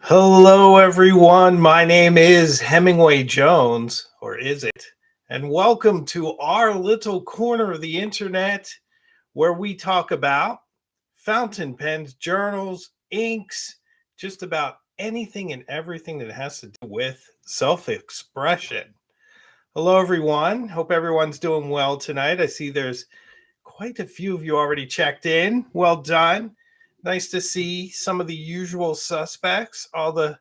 Hello, everyone. My name is Hemingway Jones, or is it? And welcome to our little corner of the internet where we talk about fountain pens, journals, inks, just about anything and everything that has to do with self expression. Hello, everyone. Hope everyone's doing well tonight. I see there's quite a few of you already checked in. Well done. Nice to see some of the usual suspects, all the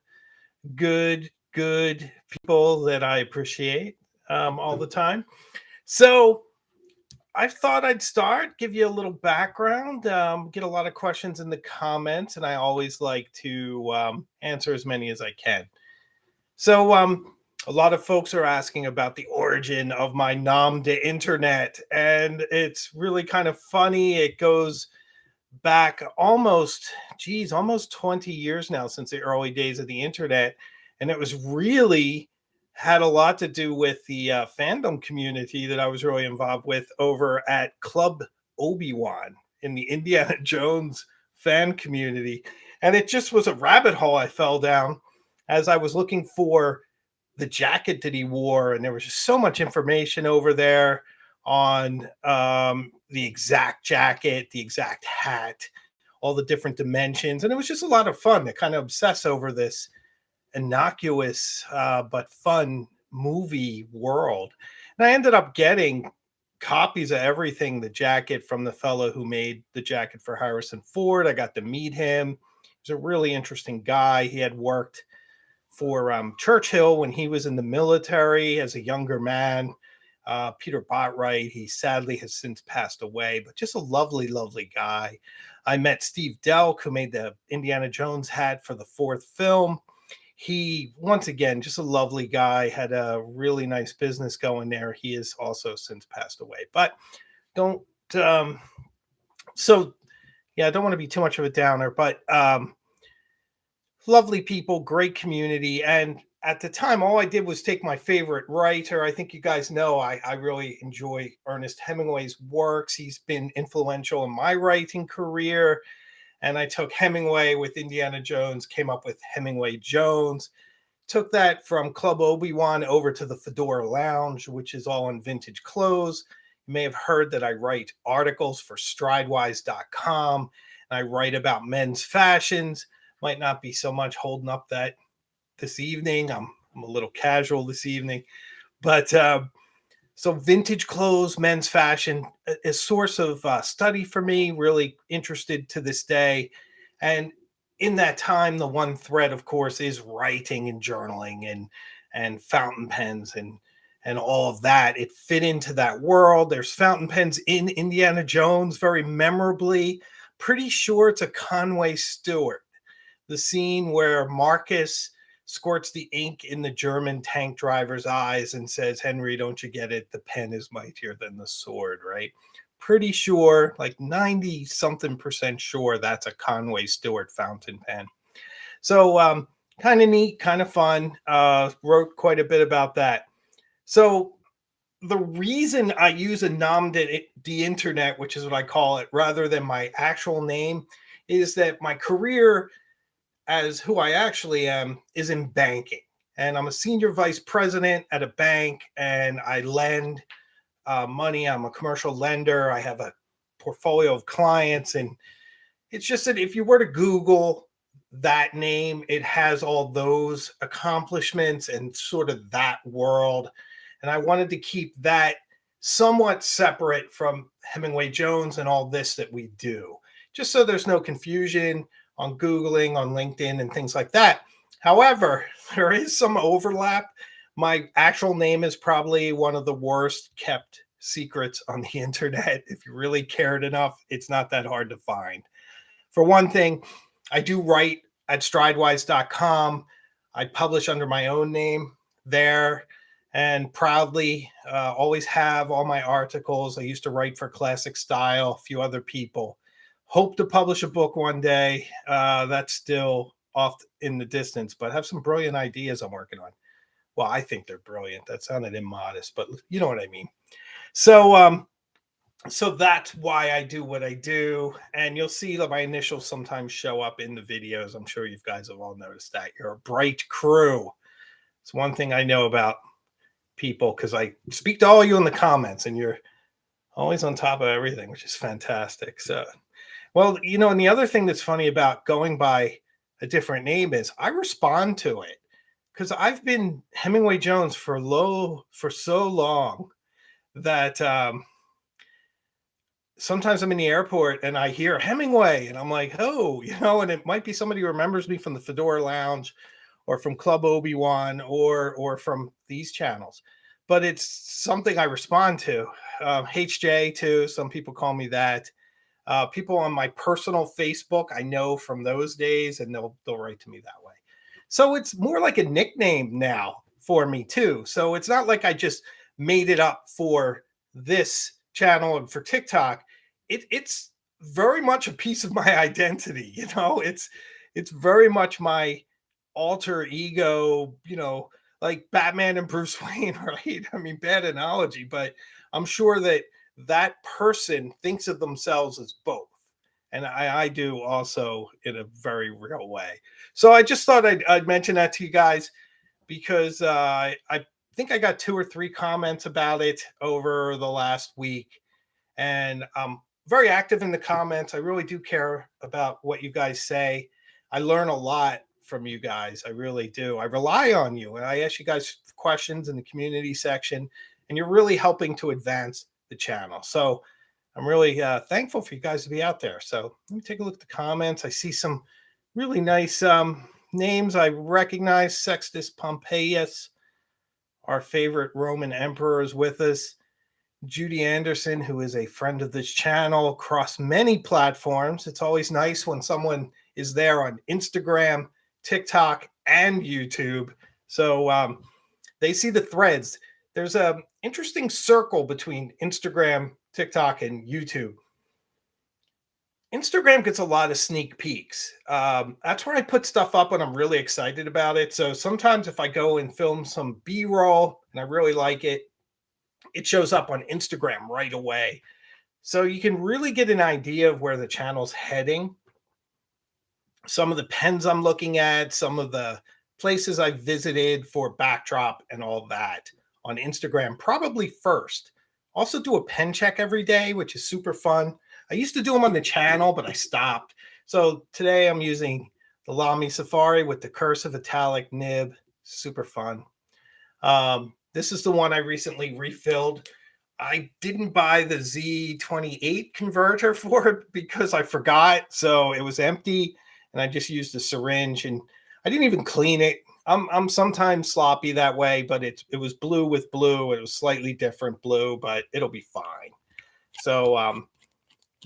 good people that I appreciate all the time. So I thought I'd start, give you a little background, get a lot of questions in the comments, and I always like to answer as many as I can. So a lot of folks are asking about the origin of my Nom de Internet, and it's really kind of funny. It goes back almost 20 years now since the early days of the internet. And it was really had a lot to do with the fandom community that I was really involved with over at Club Obi-Wan in the Indiana Jones fan community. And it just was a rabbit hole I fell down as I was looking for the jacket that he wore. And there was just so much information over there on the exact jacket, the exact hat, all the different dimensions. And it was just a lot of fun to kind of obsess over this innocuous but fun movie world. And I ended up getting copies of everything, the jacket from the fellow who made the jacket for Harrison Ford. I got to meet him. He was a really interesting guy. He had worked for Churchill when he was in the military as a younger man. Peter Botwright, he sadly has since passed away, but just a lovely, lovely guy. I met Steve Delk, who made the Indiana Jones hat for the fourth film. He, once again, just a lovely guy, had a really nice business going there. He has also since passed away. But don't, so yeah, I don't want to be too much of a downer, but lovely people, great community. And at the time, all I did was take my favorite writer. I think you guys know I really enjoy Ernest Hemingway's works. He's been influential in my writing career. And I took Hemingway with Indiana Jones, came up with Hemingway Jones, took that from Club Obi-Wan over to the Fedora Lounge, which is all in vintage clothes. You may have heard that I write articles for stridewise.com, and I write about men's fashions. Might not be so much holding up that this evening. I'm a little casual this evening, but so vintage clothes, men's fashion, a source of study for me. Really interested to this day, and in that time, the one thread, of course, is writing and journaling and fountain pens and all of that. It fit into that world. There's fountain pens in Indiana Jones, very memorably. Pretty sure it's a Conway Stewart, the scene where Marcus squirts the ink in the German tank driver's eyes and says, "Henry, don't you get it? The pen is mightier than the sword," right? Pretty sure, like 90 something percent sure that's a Conway Stewart fountain pen. So kind of neat, kind of fun. Wrote quite a bit about that. So the reason I use a nom de internet, which is what I call it, rather than my actual name, is that my career as who I actually am is in banking. And I'm a senior vice president at a bank, and I lend money. I'm a commercial lender. I have a portfolio of clients. And it's just that if you were to Google that name, it has all those accomplishments and sort of that world. And I wanted to keep that somewhat separate from Hemingway Jones and all this that we do, just so there's no confusion on Googling, on LinkedIn, and things like that. However, there is some overlap. My actual name is probably one of the worst kept secrets on the internet. If you really cared enough, it's not that hard to find. For one thing, I do write at stridewise.com. I publish under my own name there and proudly always have all my articles. I used to write for Classic Style, a few other people. Hope to publish a book one day. That's still off in the distance, but have some brilliant ideas I'm working on. Well, I think they're brilliant. That sounded immodest, but you know what I mean. So So that's why I do what I do. And you'll see that my initials sometimes show up in the videos. I'm sure you guys have all noticed that. You're a bright crew. It's one thing I know about people because I speak to all you in the comments and you're always on top of everything, which is fantastic. So, well, and the other thing that's funny about going by a different name is I respond to it because I've been Hemingway Jones for so long that sometimes I'm in the airport and I hear Hemingway and I'm like, oh, and it might be somebody who remembers me from the Fedora Lounge or from Club Obi-Wan or from these channels. But it's something I respond to. HJ too. Some people call me that. People on my personal Facebook, I know from those days, and they'll write to me that way. So it's more like a nickname now for me too. So it's not like I just made it up for this channel and for TikTok. It's very much a piece of my identity. It's very much my alter ego. Like Batman and Bruce Wayne, right? I mean, bad analogy, but I'm sure that that person thinks of themselves as both. And I do also in a very real way. So I just thought I'd mention that to you guys because I think I got 2 or 3 comments about it over the last week. And I'm very active in the comments. I really do care about what you guys say. I learn a lot from you guys. I really do. I rely on you. And I ask you guys questions in the community section, and you're really helping to advance the channel. So I'm really thankful for you guys to be out there. So let me take a look at the comments. I see some really nice names I recognize. Sextus Pompeius, our favorite Roman emperor, is with us. Judy Anderson, who is a friend of this channel across many platforms. It's always nice when someone is there on Instagram, TikTok, and YouTube. So they see the threads. There's an interesting circle between Instagram, TikTok, and YouTube. Instagram gets a lot of sneak peeks. That's where I put stuff up when I'm really excited about it. So sometimes if I go and film some B-roll and I really like it, it shows up on Instagram right away. So you can really get an idea of where the channel's heading. Some of the pens I'm looking at, some of the places I've visited for backdrop and all that on Instagram, probably first. Also do a pen check every day, which is super fun. I used to do them on the channel, but I stopped. So today I'm using the Lamy Safari with the cursive italic nib. Super fun. This is the one I recently refilled. I didn't buy the Z28 converter for it because I forgot. So it was empty and I just used a syringe and I didn't even clean it. I'm sometimes sloppy that way, but it was blue with blue. It was slightly different blue, but it'll be fine. So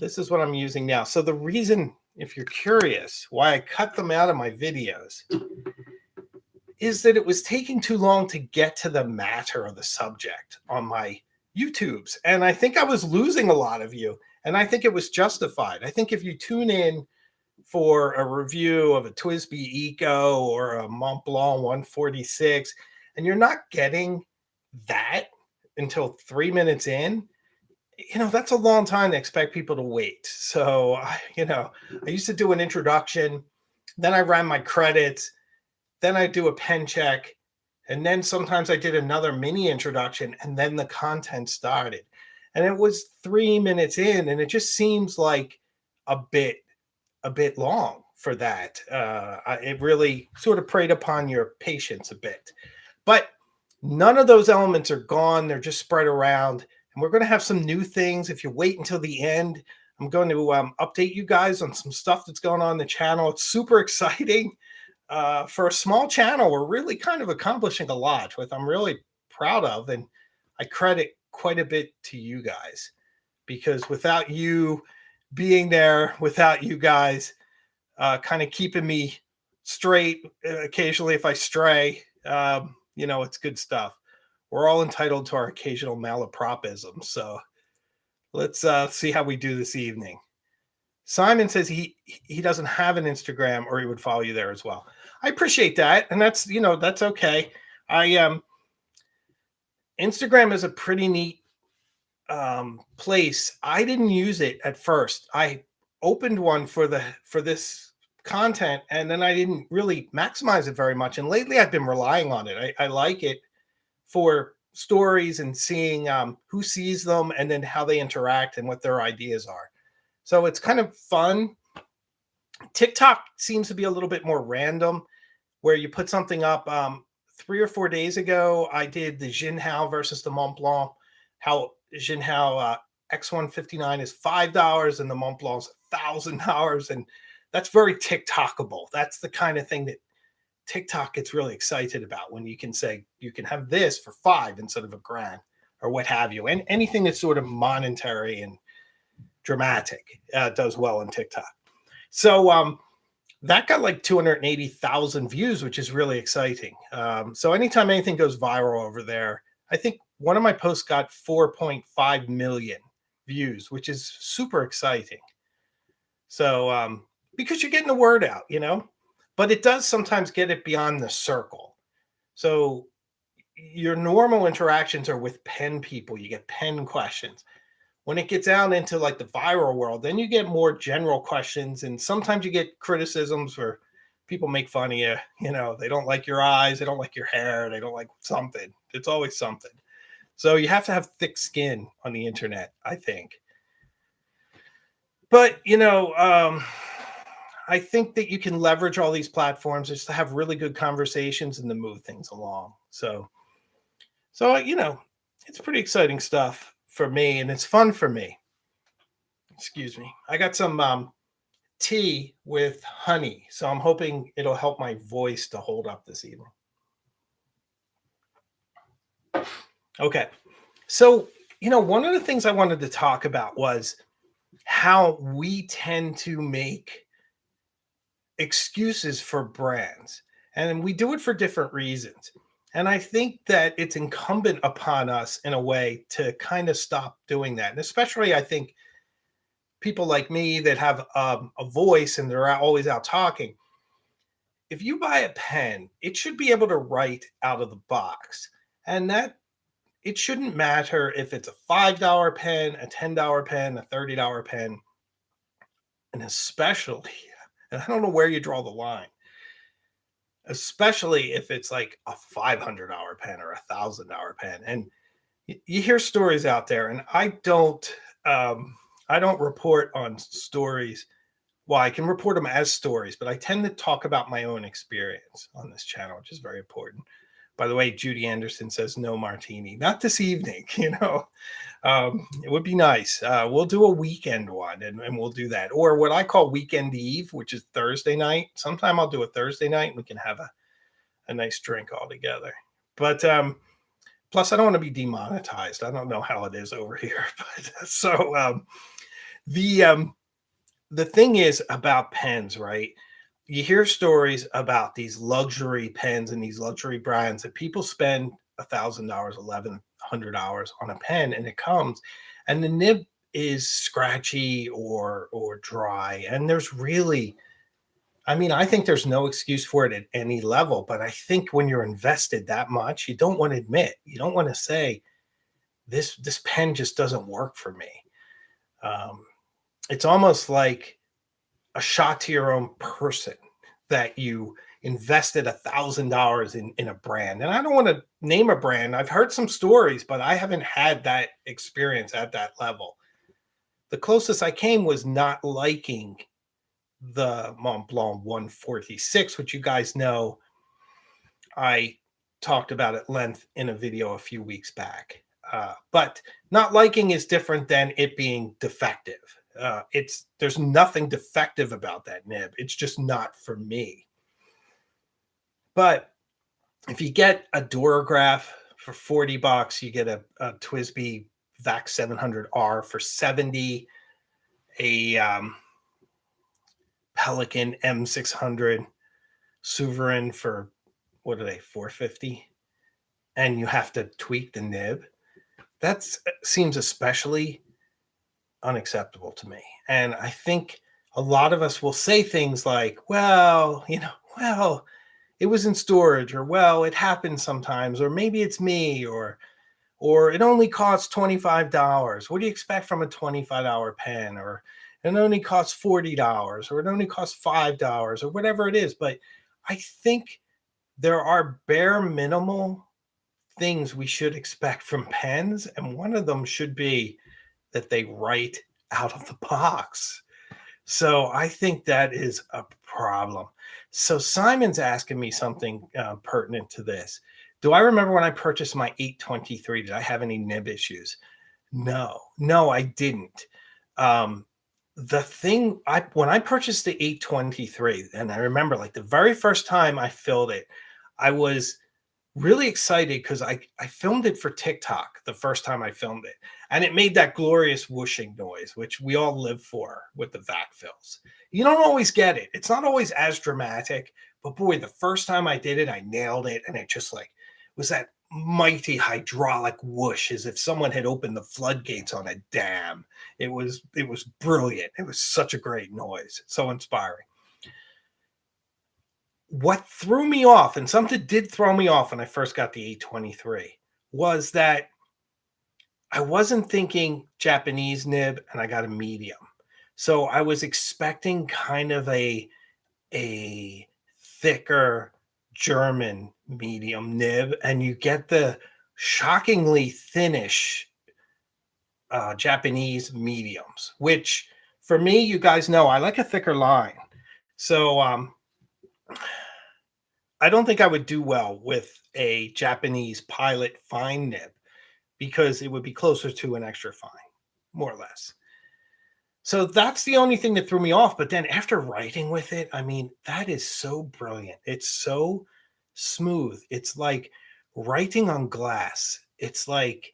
this is what I'm using now. So the reason, if you're curious, why I cut them out of my videos is that it was taking too long to get to the matter of the subject on my YouTubes. And I think I was losing a lot of you. And I think it was justified. I think if you tune in for a review of a Twisby Eco or a Mont Blanc 146, and you're not getting that until 3 minutes in, that's a long time to expect people to wait. So, I used to do an introduction, then I ran my credits, then I do a pen check, and then sometimes I did another mini introduction, and then the content started. And it was 3 minutes in, and it just seems like a bit long for that. It really sort of preyed upon your patience a bit. But none of those elements are gone. They're just spread around. And we're going to have some new things. If you wait until the end, I'm going to update you guys on some stuff that's going on in the channel. It's super exciting. For a small channel, we're really kind of accomplishing a lot, which I'm really proud of. And I credit quite a bit to you guys, because without you being there, without you guys kind of keeping me straight occasionally if I stray, it's good stuff. We're all entitled to our occasional malapropism. So let's see how we do this evening. Simon says he doesn't have an Instagram, or he would follow you there as well. I appreciate that, and that's okay. Instagram is a pretty neat place, I didn't use it at first. I opened one for this content, and then I didn't really maximize it very much. And lately, I've been relying on it. I like it for stories and seeing who sees them and then how they interact and what their ideas are. So it's kind of fun. TikTok seems to be a little bit more random, where you put something up. 3 or 4 days ago, I did the Jinhao versus the Mont Blanc. How Jinhao X159 is $5 and the Mont Blanc's $1,000, and that's very TikTokable. That's the kind of thing that TikTok gets really excited about, when you can say you can have this for 5 instead of $1,000 or what have you. And anything that's sort of monetary and dramatic does well on TikTok. So that got like 280,000 views, which is really exciting. So anytime anything goes viral over there, I think one of my posts got 4.5 million views, which is super exciting. So because you're getting the word out, but it does sometimes get it beyond the circle. So your normal interactions are with pen people. You get pen questions. When it gets out into like the viral world, then you get more general questions, and sometimes you get criticisms where people make fun of you. They don't like your eyes, they don't like your hair, they don't like something. It's always something. So you have to have thick skin on the internet, I think. But I think that you can leverage all these platforms just to have really good conversations and to move things along. So it's pretty exciting stuff for me, and it's fun for me. Excuse me. I got some tea with honey, so I'm hoping it'll help my voice to hold up this evening. Okay. So, one of the things I wanted to talk about was how we tend to make excuses for brands, and we do it for different reasons. And I think that it's incumbent upon us in a way to kind of stop doing that. And especially, I think, people like me that have a voice and they're always out talking. If you buy a pen, it should be able to write out of the box. And that it shouldn't matter if it's a $5 pen, a $10 pen, a $30 pen. And especially, and I don't know where you draw the line, especially if it's like a $500 pen or a $1,000 pen. And you hear stories out there, and I don't report on stories. Well, I can report them as stories, but I tend to talk about my own experience on this channel, which is very important. By the way, Judy Anderson says no martini, not this evening. It would be nice. We'll do a weekend one, and we'll do that, or what I call weekend eve, which is Thursday night. Sometime I'll do a Thursday night, and we can have a nice drink all together. But plus, I don't want to be demonetized. I don't know how it is over here, but so the thing is about pens, right? You hear stories about these luxury pens and these luxury brands that people spend $1,000, $1,100 on a pen, and it comes, and the nib is scratchy or dry, and there's really, I think there's no excuse for it at any level. But I think when you're invested that much, you don't want to admit, you don't want to say, this pen just doesn't work for me. It's almost like a shot to your own person that you invested $1,000 in a brand. And I don't want to name a brand. I've heard some stories, but I haven't had that experience at that level. The closest I came was not liking the Mont Blanc 146, which you guys know I talked about at length in a video a few weeks back. But not liking is different than it being defective. There's nothing defective about that nib. It's just not for me. But if you get a Durograph for $40, you get a TWSBI VAC 700R for $70, a Pelican M600 Sovereign for, what are they, $450, and you have to tweak the nib. That seems especially unacceptable to me. And I think a lot of us will say things like, well, it was in storage, or, well, it happens sometimes, or maybe it's me, or or it only costs $25. What do you expect from a $25 pen? Or it only costs $40, or it only costs $5, or whatever it is. But I think there are bare minimal things we should expect from pens, and one of them should be that they write out of the box. So I think that is a problem. So Simon's asking me something pertinent to this. Do I remember when I purchased my 823? Did I have any nib issues? No, no, I didn't. Um, the thing I when I purchased the 823, and I remember like the very first time I filled it, I was really excited because I filmed it for TikTok the first time I filmed it, and it made that glorious whooshing noise, which we all live for with the vac fills. You don't always get it. It's not always as dramatic, but boy, the first time I did it, I nailed it, and it just like was that mighty hydraulic whoosh as if someone had opened the floodgates on a dam. It was brilliant. It was such a great noise, so inspiring. What threw me off, and something did throw me off when I first got the 823, was that I wasn't thinking Japanese nib and I got a medium. So I was expecting kind of a thicker German medium nib, and you get the shockingly thinnish Japanese mediums, which for me, you guys know I like a thicker line. So I don't think I would do well with a Japanese Pilot fine nib because it would be closer to an extra fine, more or less. So that's the only thing that threw me off. But then after writing with it, I mean, that is so brilliant. It's so smooth. It's like writing on glass. It's like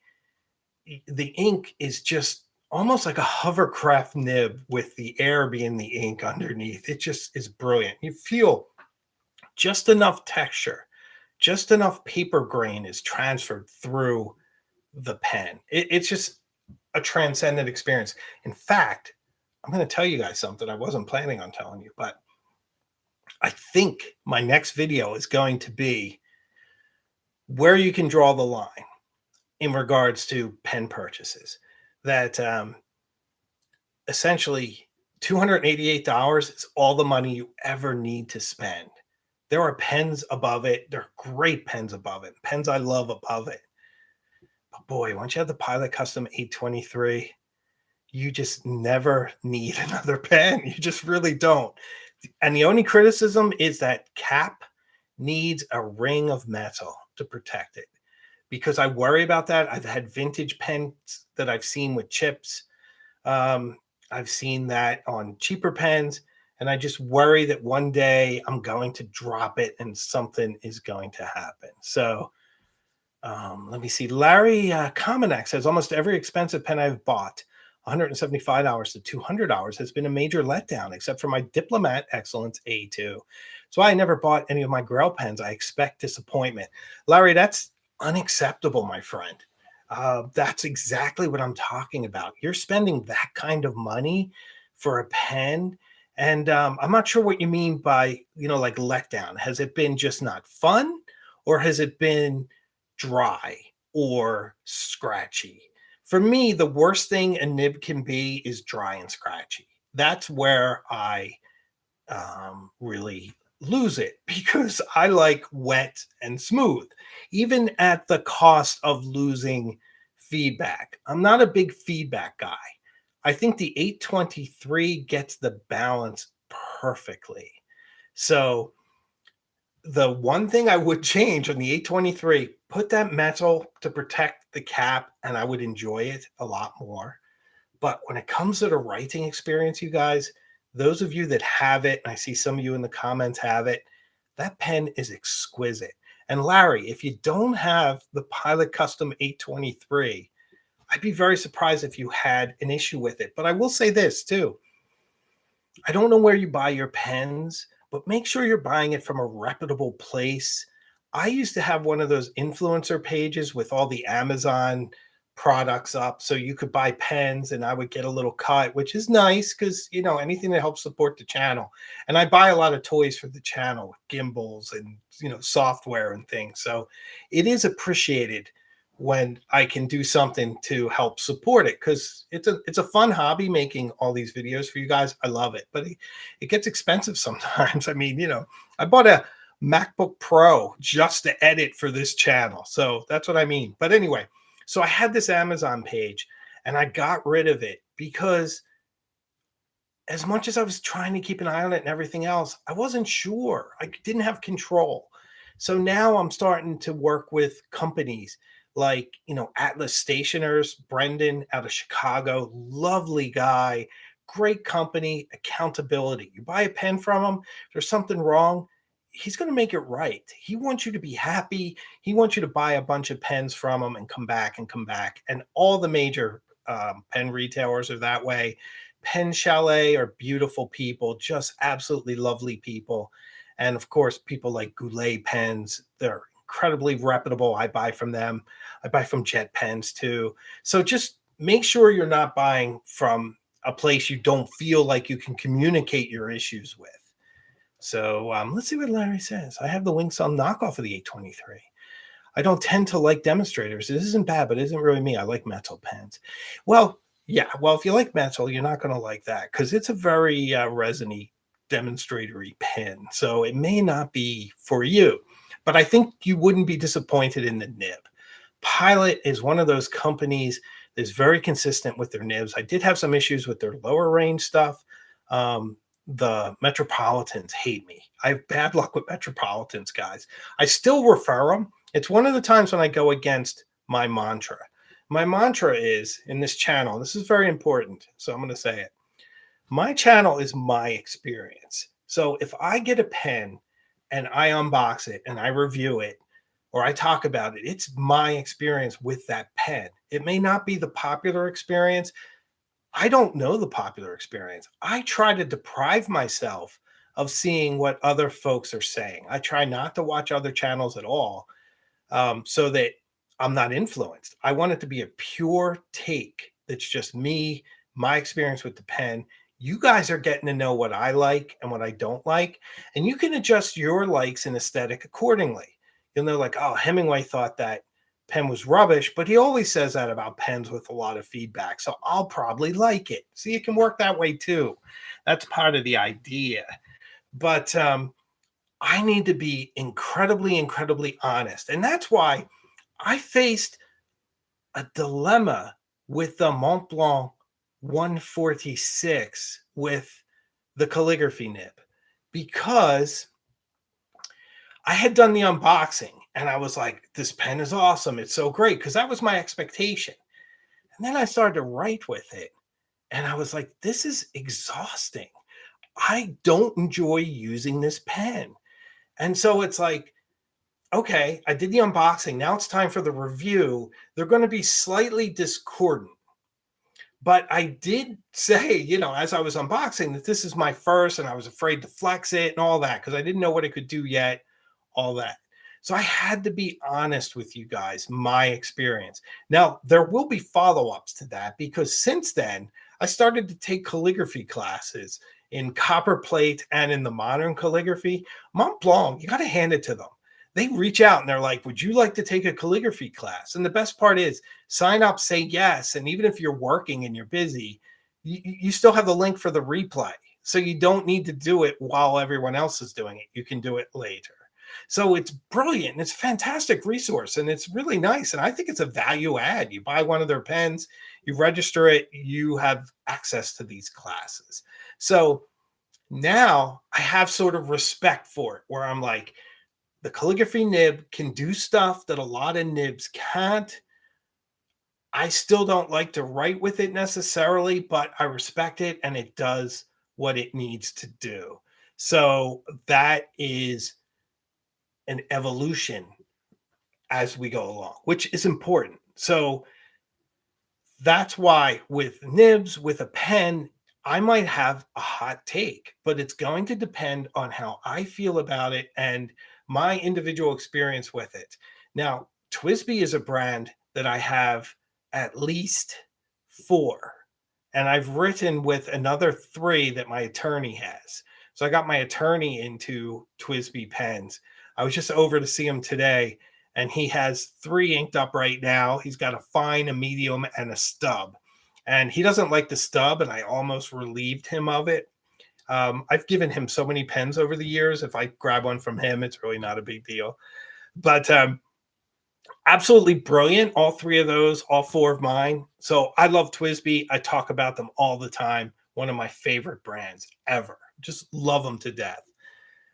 the ink is just almost like a hovercraft nib with the air being the ink underneath. It just is brilliant. You feel just enough texture, just enough paper grain is transferred through the pen. It's just a transcendent experience. In fact, I'm going to tell you guys something I wasn't planning on telling you, but I think my next video is going to be where you can draw the line in regards to pen purchases. That essentially $288 is all the money you ever need to spend. There are pens above it. There are great pens above it. Pens I love above it. But boy, once you have the Pilot Custom 823, you just never need another pen. You just really don't. And the only criticism is that cap needs a ring of metal to protect it, because I worry about that. I've had vintage pens that I've seen with chips. I've seen that on cheaper pens, and I just worry that one day I'm going to drop it and something is going to happen. So let me see. Larry Kamenak says almost every expensive pen I've bought, $175 to $200, has been a major letdown, except for my Diplomat Excellence A2. So I never bought any of my Grail pens. I expect disappointment. Larry, that's unacceptable, my friend. That's exactly what I'm talking about. You're spending that kind of money for a pen. And I'm not sure what you mean by, like letdown. Has it been just not fun, or has it been dry or scratchy? For me, the worst thing a nib can be is dry and scratchy. That's where I really lose it, because I like wet and smooth, even at the cost of losing feedback. I'm not a big feedback guy. I think the 823 gets the balance perfectly. So the one thing I would change on the 823, put that metal to protect the cap, and I would enjoy it a lot more. But when it comes to the writing experience, you guys, those of you that have it, and I see some of you in the comments have it, that pen is exquisite. And Larry, if you don't have the Pilot Custom 823, I'd be very surprised if you had an issue with it. But I will say this too. I don't know where you buy your pens, but make sure you're buying it from a reputable place. I used to have one of those influencer pages with all the Amazon products up, so you could buy pens and I would get a little cut, which is nice because, anything that helps support the channel. And I buy a lot of toys for the channel, gimbals and, software and things. So it is appreciated when I can do something to help support it, because it's a fun hobby making all these videos for you guys. I love it, but it gets expensive sometimes. I mean, I bought a MacBook Pro just to edit for this channel, so that's what I mean. But anyway, so I had this Amazon page, and I got rid of it because as much as I was trying to keep an eye on it and everything else, I wasn't sure. I didn't have control. So now I'm starting to work with companies like, Atlas Stationers, Brendan out of Chicago, lovely guy, great company, accountability. You buy a pen from him, there's something wrong, he's going to make it right. He wants you to be happy. He wants you to buy a bunch of pens from him and come back and come back. And all the major pen retailers are that way. Pen Chalet are beautiful people, just absolutely lovely people. And of course, people like Goulet Pens, they're incredibly reputable. I buy from them. I buy from Jet Pens too. So just make sure you're not buying from a place you don't feel like you can communicate your issues with. So let's see what Larry says. I have the Wingsun knockoff of the 823. I don't tend to like demonstrators. This isn't bad, but it isn't really me. I like metal pens. Well, yeah. Well, if you like metal, you're not going to like that because it's a very resiny, demonstratory pen. So it may not be for you, but I think you wouldn't be disappointed in the nib. Pilot is one of those companies that's very consistent with their nibs. I did have some issues with their lower range stuff. The Metropolitans hate me. I have bad luck with Metropolitans, guys. I still refer them. It's one of the times when I go against my mantra. My mantra is in this channel, this is very important, so I'm going to say it. My channel is my experience. So if I get a pen and I unbox it and I review it or I talk about it, it's my experience with that pen. It may not be the popular experience. I don't know the popular experience. I try to deprive myself of seeing what other folks are saying. I try not to watch other channels at all, so that I'm not influenced. I want it to be a pure take that's just me, my experience with the pen. You guys are getting to know what I like and what I don't like, and you can adjust your likes and aesthetic accordingly. You'll know, like, oh, Hemingway thought that pen was rubbish, but he always says that about pens with a lot of feedback. So I'll probably like it. See, it can work that way too. That's part of the idea. But I need to be incredibly, incredibly honest. And that's why I faced a dilemma with the Mont Blanc 146 with the calligraphy nib, because I had done the unboxing and I was like, this pen is awesome. It's so great, because that was my expectation. And then I started to write with it and I was like, this is exhausting. I don't enjoy using this pen. And so it's like, okay, I did the unboxing. Now it's time for the review. They're going to be slightly discordant. But I did say, as I was unboxing, that this is my first, and I was afraid to flex it and all that because I didn't know what it could do yet, all that. So I had to be honest with you guys, my experience. Now, there will be follow-ups to that, because since then, I started to take calligraphy classes in copperplate and in the modern calligraphy. Mont Blanc, you got to hand it to them. They reach out and they're like, would you like to take a calligraphy class? And the best part is, sign up, say yes. And even if you're working and you're busy, you still have the link for the replay. So you don't need to do it while everyone else is doing it. You can do it later. So it's brilliant and it's a fantastic resource and it's really nice. And I think it's a value add. You buy one of their pens, you register it, you have access to these classes. So now I have sort of respect for it, where I'm like, the calligraphy nib can do stuff that a lot of nibs can't. I still don't like to write with it necessarily, but I respect it and it does what it needs to do. So that is an evolution as we go along, which is important. So that's why with nibs, with a pen, I might have a hot take, but it's going to depend on how I feel about it and my individual experience with it. Now, TWSBI is a brand that I have at least 4, and I've written with another 3 that my attorney has. So I got my attorney into TWSBI pens. I was just over to see him today, and he has 3 inked up right now. He's got a fine, a medium, and a stub. And he doesn't like the stub, and I almost relieved him of it. I've given him so many pens over the years. If I grab one from him, it's really not a big deal. But absolutely brilliant. All 3 of those, all 4 of mine. So I love TWSBI. I talk about them all the time. One of my favorite brands ever. Just love them to death.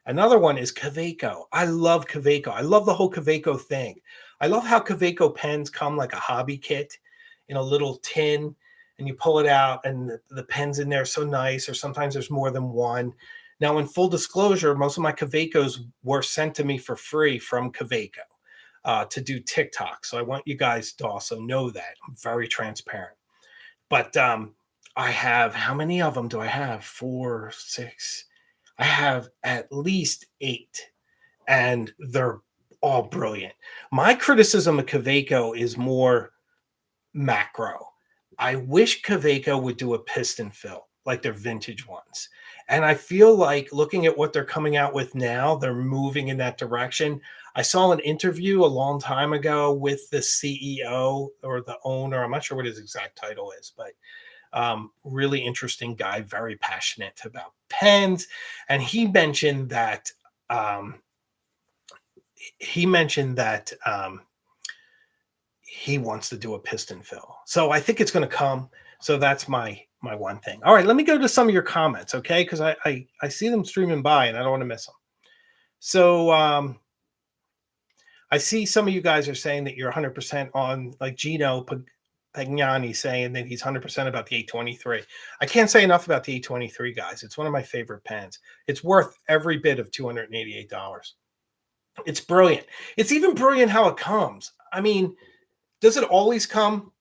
Another one is Kaweco. I love Kaweco. I love the whole Kaweco thing. I love how Kaweco pens come like a hobby kit in a little tin, and you pull it out, and the pen's in there so nice, or sometimes there's more than one. Now, in full disclosure, most of my Kawecos were sent to me for free from Kaweco to do TikTok. So I want you guys to also know that. I'm very transparent. But I have, how many of them do I have? 4, 6. I have at least 8, and they're all brilliant. My criticism of Kaweco is more macro. I wish Kaweco would do a piston fill like their vintage ones. And I feel like looking at what they're coming out with now, they're moving in that direction. I saw an interview a long time ago with the CEO or the owner. I'm not sure what his exact title is, but really interesting guy, very passionate about pens. And he mentioned that he wants to do a piston fill. So I think it's going to come. So that's my one thing. All right, let me go to some of your comments, okay? Because I see them streaming by and I don't want to miss them. So I see some of you guys are saying that you're 100% on, like Gino Pagnani saying that he's 100% about the 823. I can't say enough about the 823, guys. It's one of my favorite pens. It's worth every bit of $288. It's brilliant. It's even brilliant how it comes. I mean, does it always come?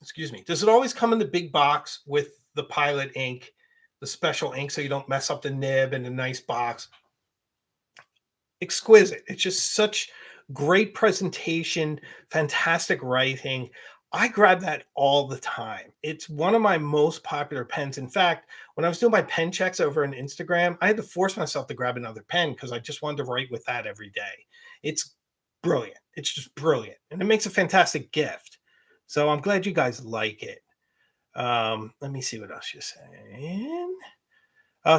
Excuse me. Does it always come in the big box with the Pilot ink, the special ink, so you don't mess up the nib, and a nice box? Exquisite. It's just such great presentation, fantastic writing. I grab that all the time. It's one of my most popular pens. In fact, when I was doing my pen checks over on Instagram, I had to force myself to grab another pen because I just wanted to write with that every day. It's brilliant. It's just brilliant. And it makes a fantastic gift. So I'm glad you guys like it. Let me see what else you're saying.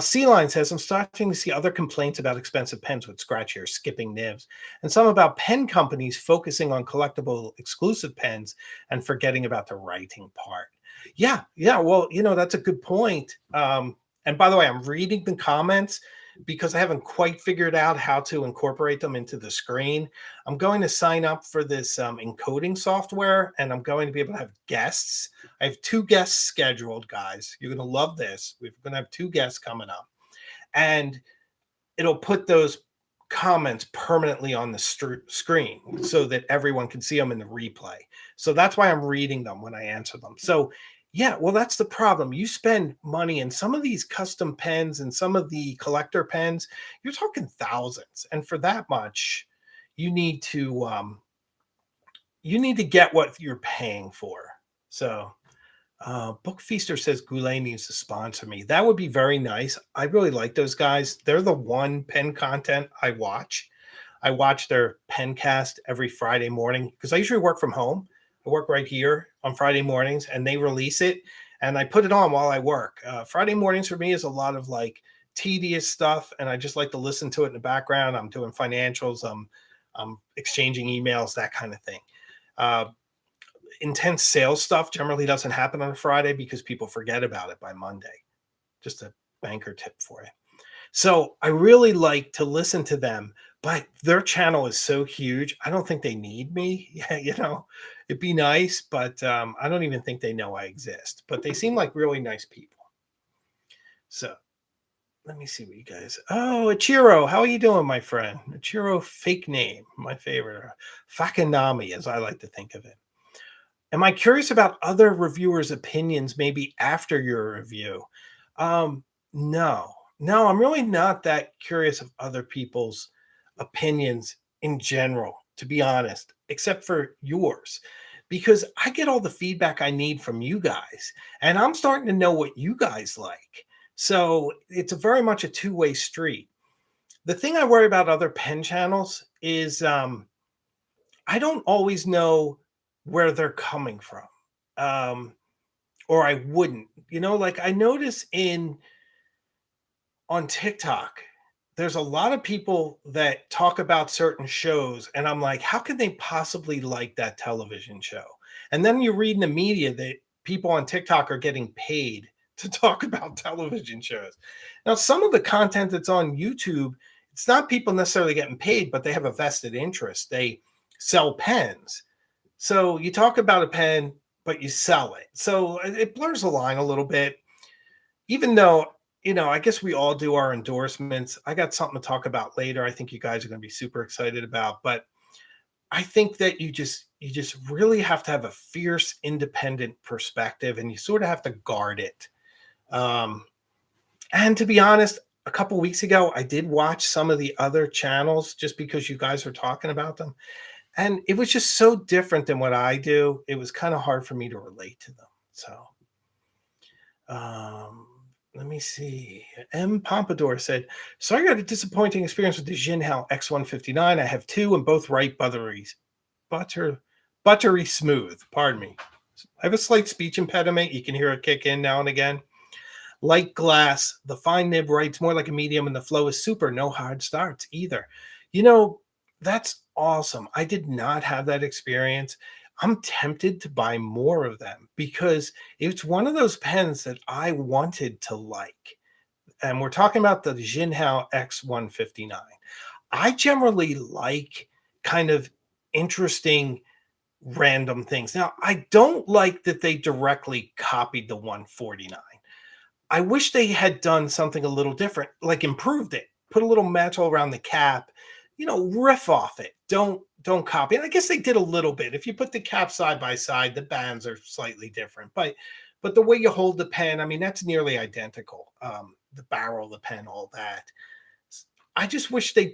C-Line says, I'm starting to see other complaints about expensive pens with scratchy or skipping nibs, and some about pen companies focusing on collectible exclusive pens and forgetting about the writing part. Yeah. Well, that's a good point. And by the way, I'm reading the comments because I haven't quite figured out how to incorporate them into the screen. I'm going to sign up for this encoding software, and I'm going to be able to have guests. I have 2 guests scheduled, guys. You're going to love this. We're going to have 2 guests coming up, and it'll put those comments permanently on the screen so that everyone can see them in the replay. So that's why I'm reading them when I answer them. So yeah, well, that's the problem. You spend money in some of these custom pens and some of the collector pens, you're talking thousands. And for that much, you need to get what you're paying for. So Book Feaster says Goulet needs to sponsor me. That would be very nice. I really like those guys. They're the one pen content I watch. I watch their Pencast every Friday morning because I usually work from home. I work right here on Friday mornings, and they release it, and I put it on while I work. Friday mornings for me is a lot of like tedious stuff, and I just like to listen to it in the background. I'm doing financials, I'm exchanging emails, that kind of thing. Intense sales stuff generally doesn't happen on a Friday because people forget about it by Monday. Just a banker tip for you. So I really like to listen to them, but their channel is so huge. I don't think they need me. Yeah, it'd be nice, but I don't even think they know I exist. But they seem like really nice people. So let me see what you guys. Oh, Ichiro, how are you doing, my friend? Ichiro, fake name, my favorite. Fakanami, as I like to think of it. Am I curious about other reviewers' opinions maybe after your review? No, I'm really not that curious of other people's opinions in general, to be honest, except for yours, because I get all the feedback I need from you guys, and I'm starting to know what you guys like. So it's very much a two-way street. The thing I worry about other pen channels is I don't always know where they're coming from. Um, or I wouldn't. Like I notice in on TikTok, there's a lot of people that talk about certain shows, and I'm like, how can they possibly like that television show? And then you read in the media that people on TikTok are getting paid to talk about television shows. Now, some of the content that's on YouTube, it's not people necessarily getting paid, but they have a vested interest. They sell pens. So you talk about a pen, but you sell it. So it blurs the line a little bit, even though I guess we all do our endorsements. I got something to talk about later. I think you guys are going to be super excited about, but I think that you just really have to have a fierce independent perspective, and you sort of have to guard it. um and to be honest, a couple weeks ago I did watch some of the other channels just because you guys were talking about them, and it was just so different than what I do. It was kind of hard for me to relate to them. So Um, let me see. M. Pompadour said, "So I got a disappointing experience with the Jinhao X159. I have two and both right butter, buttery smooth. Pardon me. I have a slight speech impediment. You can hear it kick in now and again. Light glass. The fine nib writes more like a medium, and the flow is super. No hard starts either. You know, that's awesome. I did not have that experience. I'm tempted to buy more of them because it's one of those pens that I wanted to like. And we're talking about the Jinhao X159. I generally like kind of interesting random things. Now, I don't like that they directly copied the 149. I wish they had done something a little different, like improved it, put a little metal around the cap, riff off it. Don't copy it. I guess they did a little bit. If you put the cap side by side, the bands are slightly different, but the way you hold the pen, I mean, that's nearly identical. The barrel, the pen, all that. I just wish they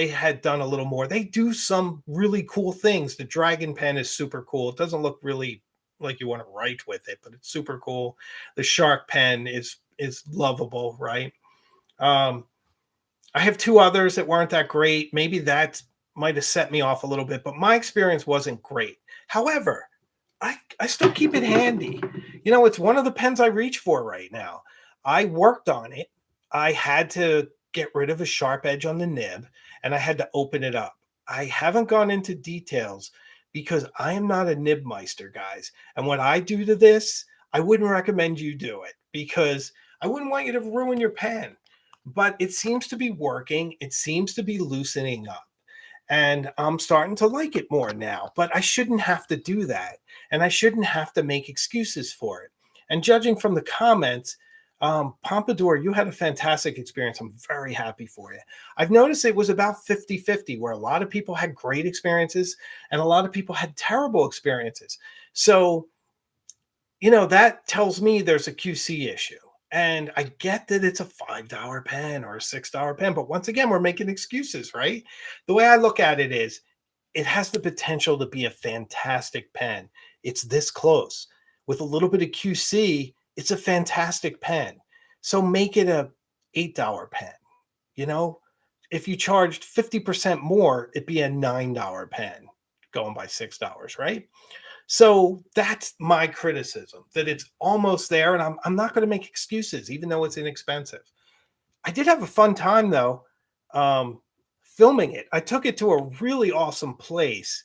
had done a little more. They do some really cool things. The dragon pen is super cool. It doesn't look really like you want to write with it, but it's super cool. The shark pen is lovable, right? Um, I have two others that weren't that great. Maybe that might have set me off a little bit, but my experience wasn't great. However, I still keep it handy. It's one of the pens I reach for right now. I worked on it. I had to get rid of a sharp edge on the nib, and I had to open it up. I haven't gone into details because I am not a nib meister, guys. And what I do to this, I wouldn't recommend you do it because I wouldn't want you to ruin your pen. But it seems to be working. It seems to be loosening up. And I'm starting to like it more now, but I shouldn't have to do that. And I shouldn't have to make excuses for it. And judging from the comments, Pompadour, you had a fantastic experience. I'm very happy for you. I've noticed it was about 50-50, where a lot of people had great experiences and a lot of people had terrible experiences. So, that tells me there's a QC issue. And I get that it's a $5 pen or a $6 pen, but once again, we're making excuses, right? The way I look at it is it has the potential to be a fantastic pen. It's this close. With a little bit of QC, it's a fantastic pen. So make it a $8 pen. You know, if you charged 50% more, it'd be a $9 pen going by $6, right? So that's my criticism, that it's almost there, and I'm not going to make excuses, even though it's inexpensive. I did have a fun time though, um, filming it. I took it to a really awesome place,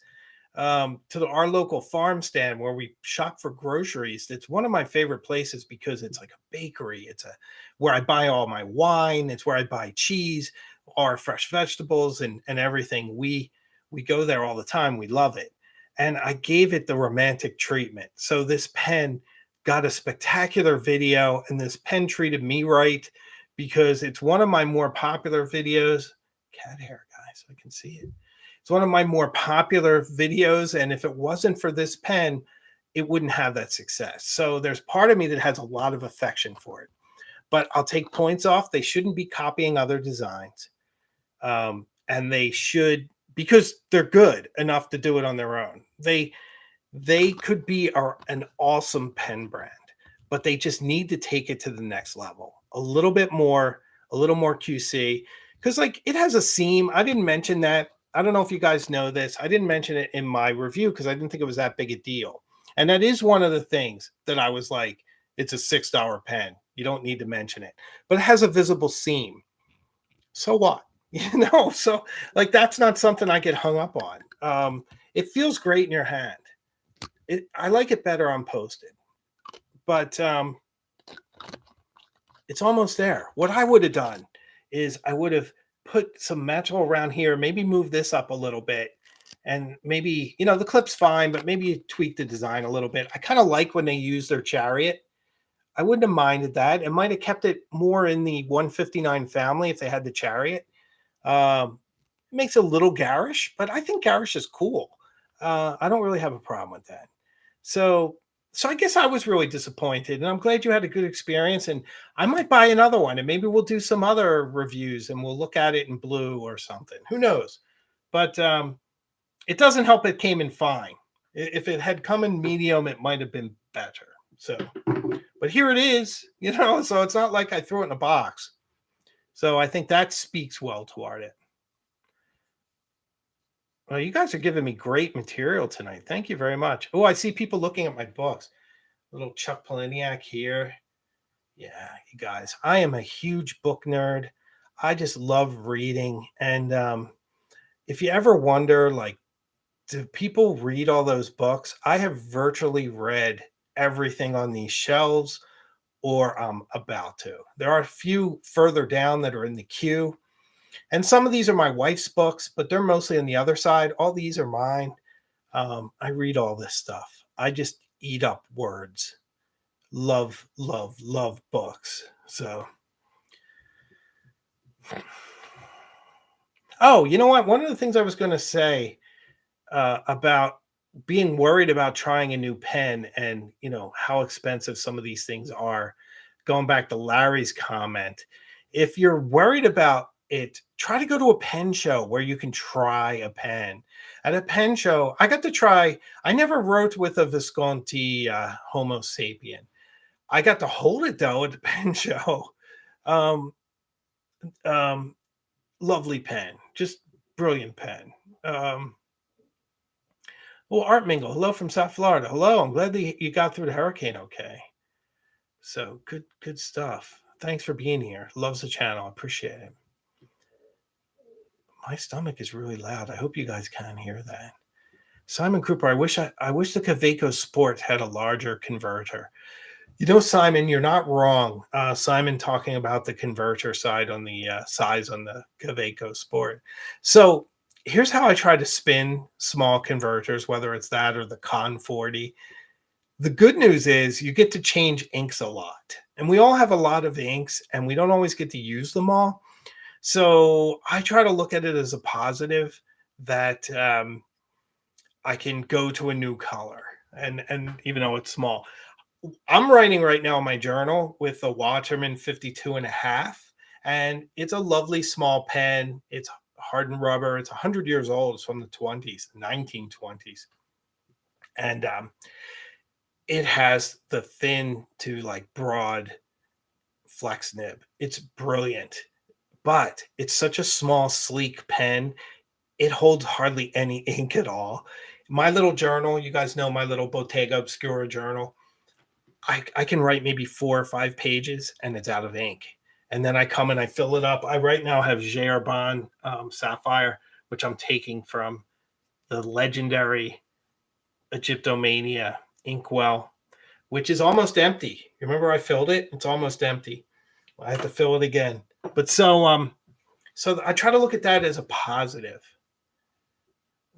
our local farm stand where we shop for groceries. It's one of my favorite places because it's like a bakery. It's a where I buy all my wine. It's where I buy cheese, our fresh vegetables, and everything. We go there all the time. We love it, and I gave it the romantic treatment. So this pen got a spectacular video, and this pen treated me right because it's one of my more popular videos. Cat hair, guys, I can see it. It's one of my more popular videos, and if it wasn't for this pen, it wouldn't have that success. So there's part of me that has a lot of affection for it. But I'll take points off. They shouldn't be copying other designs. And they should, because they're good enough to do it on their own. They could be an awesome pen brand, but they just need to take it to the next level. A little more QC. Because like it has a seam. I didn't mention that I don't know if you guys know this. I didn't mention it in my review because I didn't think it was that big a deal. And that is one of the things that I was like, it's a $6 pen. You don't need to mention it. But it has a visible seam. So what? So like that's not something I get hung up on. It feels great in your hand. I like it better on posted, but it's almost there. What I would have done is I would have put some metal around here, maybe move this up a little bit, and maybe, the clip's fine, but maybe tweak the design a little bit. I kind of like when they use their chariot. I wouldn't have minded that. It might have kept it more in the 159 family if they had the chariot. It makes it a little garish, but I think garish is cool. I don't really have a problem with that. So, so I guess I was really disappointed, and I'm glad you had a good experience. And I might buy another one, and maybe we'll do some other reviews, and we'll look at it in blue or something. Who knows? But it doesn't help. It came in fine. If it had come in medium, it might have been better. So, but here it is. So it's not like I threw it in a box. So I think that speaks well toward it. Well, you guys are giving me great material tonight. Thank you very much. Oh, I see people looking at my books. Little Chuck Palahniuk here. Yeah, you guys, I am a huge book nerd. I just love reading. And if you ever wonder, like, do people read all those books? I have virtually read everything on these shelves or I'm about to. There are a few further down that are in the queue. And some of these are my wife's books, but they're mostly on the other side. All these are mine. I read all this stuff. I just eat up words. Love, love, love books. So, oh, you know what? One of the things I was going to say about being worried about trying a new pen and, how expensive some of these things are, going back to Larry's comment, if you're worried about it, try to go to a pen show where you can try a pen. At a pen show, I got to try, I never wrote with a Visconti Homo sapien. I got to hold it though at the pen show. Um, Lovely pen, just brilliant pen. Well, Art Mingle, hello from South Florida. Hello, I'm glad that you got through the hurricane okay. So good stuff. Thanks for being here. Loves the channel. Appreciate it. My stomach is really loud. I hope you guys can hear that. Simon Cooper, I wish the Kaweco Sport had a larger converter. Simon, you're not wrong. Simon talking about the converter side on the size on the Kaweco Sport. So here's how I try to spin small converters, whether it's that or the Con 40. The good news is you get to change inks a lot. And we all have a lot of inks, and we don't always get to use them all. So I try to look at it as a positive that I can go to a new color. And even though it's small, I'm writing right now in my journal with a Waterman 52.5, and it's a lovely small pen. It's hardened rubber. It's 100 years old. It's from the 1920s. And it has the thin to like broad flex nib. It's brilliant, but it's such a small, sleek pen. It holds hardly any ink at all. My little journal, you guys know my little Bottega Obscura journal. I can write maybe 4 or 5 pages and it's out of ink. And then I come and I fill it up. I right now have Gerbon Sapphire, which I'm taking from the legendary Egyptomania inkwell, which is almost empty. Remember I filled it? It's almost empty. I have to fill it again. But so I try to look at that as a positive.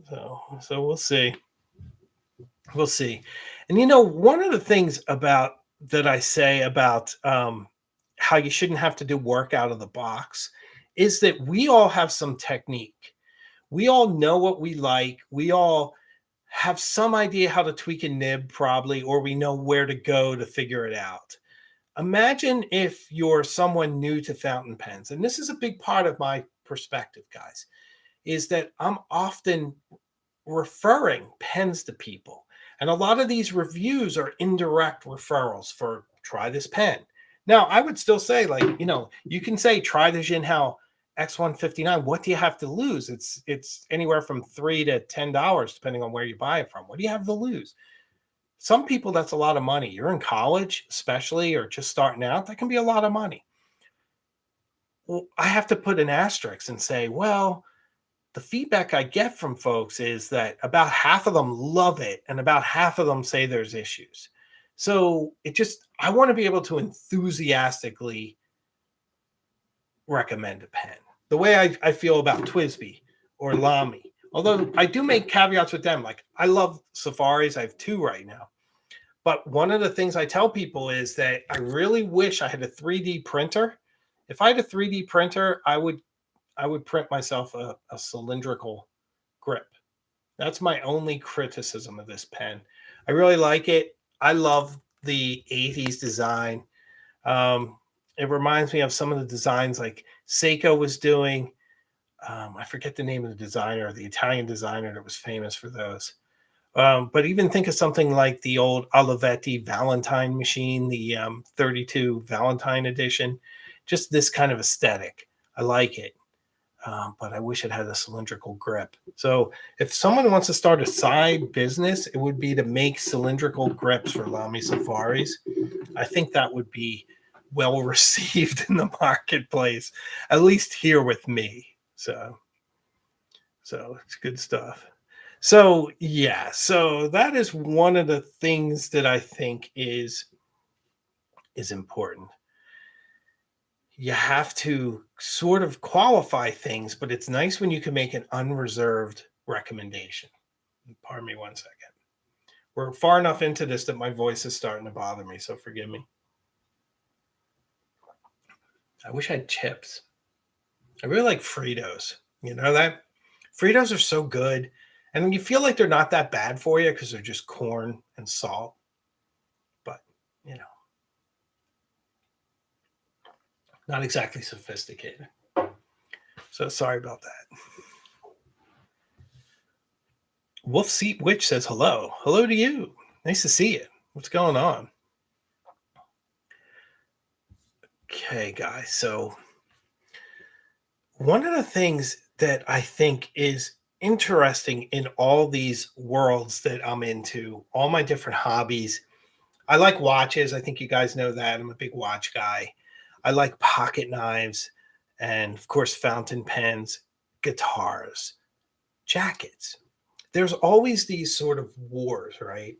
So we'll see. We'll see. And one of the things about that I say about how you shouldn't have to do work out of the box is that we all have some technique. We all know what we like. We all have some idea how to tweak a nib probably, or we know where to go to figure it out. Imagine if you're someone new to fountain pens, and this is a big part of my perspective, guys, is that I'm often referring pens to people. And a lot of these reviews are indirect referrals for try this pen. Now, I would still say, like, you can say try the Jinhao X159, what do you have to lose? It's anywhere from $3 to $10, depending on where you buy it from. What do you have to lose? Some people, that's a lot of money. You're in college, especially, or just starting out, that can be a lot of money. Well, I have to put an asterisk and say, well, the feedback I get from folks is that about half of them love it and about half of them say there's issues. So I want to be able to enthusiastically recommend a pen the way I feel about Twisby or Lamy. Although I do make caveats with them. Like, I love Safaris. I have two right now. But one of the things I tell people is that I really wish I had a 3D printer. If I had a 3D printer, I would print myself a cylindrical grip. That's my only criticism of this pen. I really like it. I love the 80s design. It reminds me of some of the designs like Seiko was doing. I forget the name of the designer, the Italian designer that was famous for those. But even think of something like the old Olivetti Valentine machine, the 32 Valentine edition. Just this kind of aesthetic. I like it. But I wish it had a cylindrical grip. So if someone wants to start a side business, it would be to make cylindrical grips for Lamy Safaris. I think that would be well received in the marketplace, at least here with me. So it's good stuff. So yeah, so that is one of the things that I think is important. You have to sort of qualify things, but it's nice when you can make an unreserved recommendation. Pardon me 1 second. We're far enough into this that my voice is starting to bother me, so forgive me. I wish I had chips. I really like Fritos. You know that? Fritos are so good. And you feel like they're not that bad for you because they're just corn and salt. But, not exactly sophisticated. So sorry about that. Wolf Seat Witch says hello. Hello to you. Nice to see you. What's going on? Okay, guys. So one of the things that I think is interesting in all these worlds that I'm into, all my different hobbies, I like watches. I think you guys know that. I'm a big watch guy. I like pocket knives and, of course, fountain pens, guitars, jackets. There's always these sort of wars, right?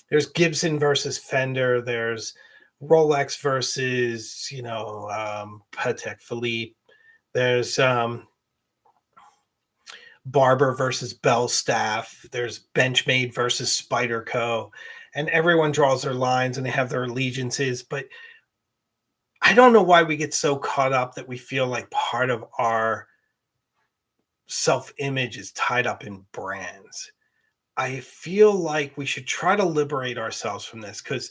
There's Gibson versus Fender. There's Rolex versus, Patek Philippe. There's Barber versus Bell Staff. There's Benchmade versus Spyderco. And everyone draws their lines and they have their allegiances. But I don't know why we get so caught up that we feel like part of our self-image is tied up in brands. I feel like we should try to liberate ourselves from this, because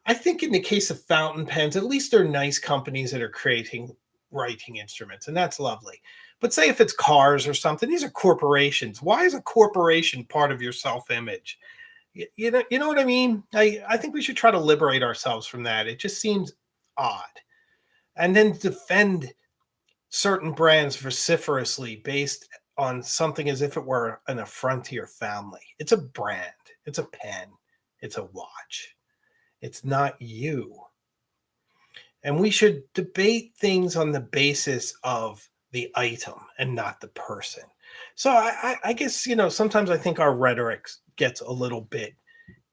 I think in the case of fountain pens, at least they're nice companies that are creating writing instruments, and that's lovely. But say if it's cars or something, these are corporations. Why is a corporation part of your self-image? You know what I mean? I think we should try to liberate ourselves from that. It just seems odd. And then defend certain brands vociferously based on something as if it were an affront to your family. It's a brand. It's a pen. It's a watch. It's not you. And we should debate things on the basis of the item and not the person. So I guess, sometimes I think our rhetoric gets a little bit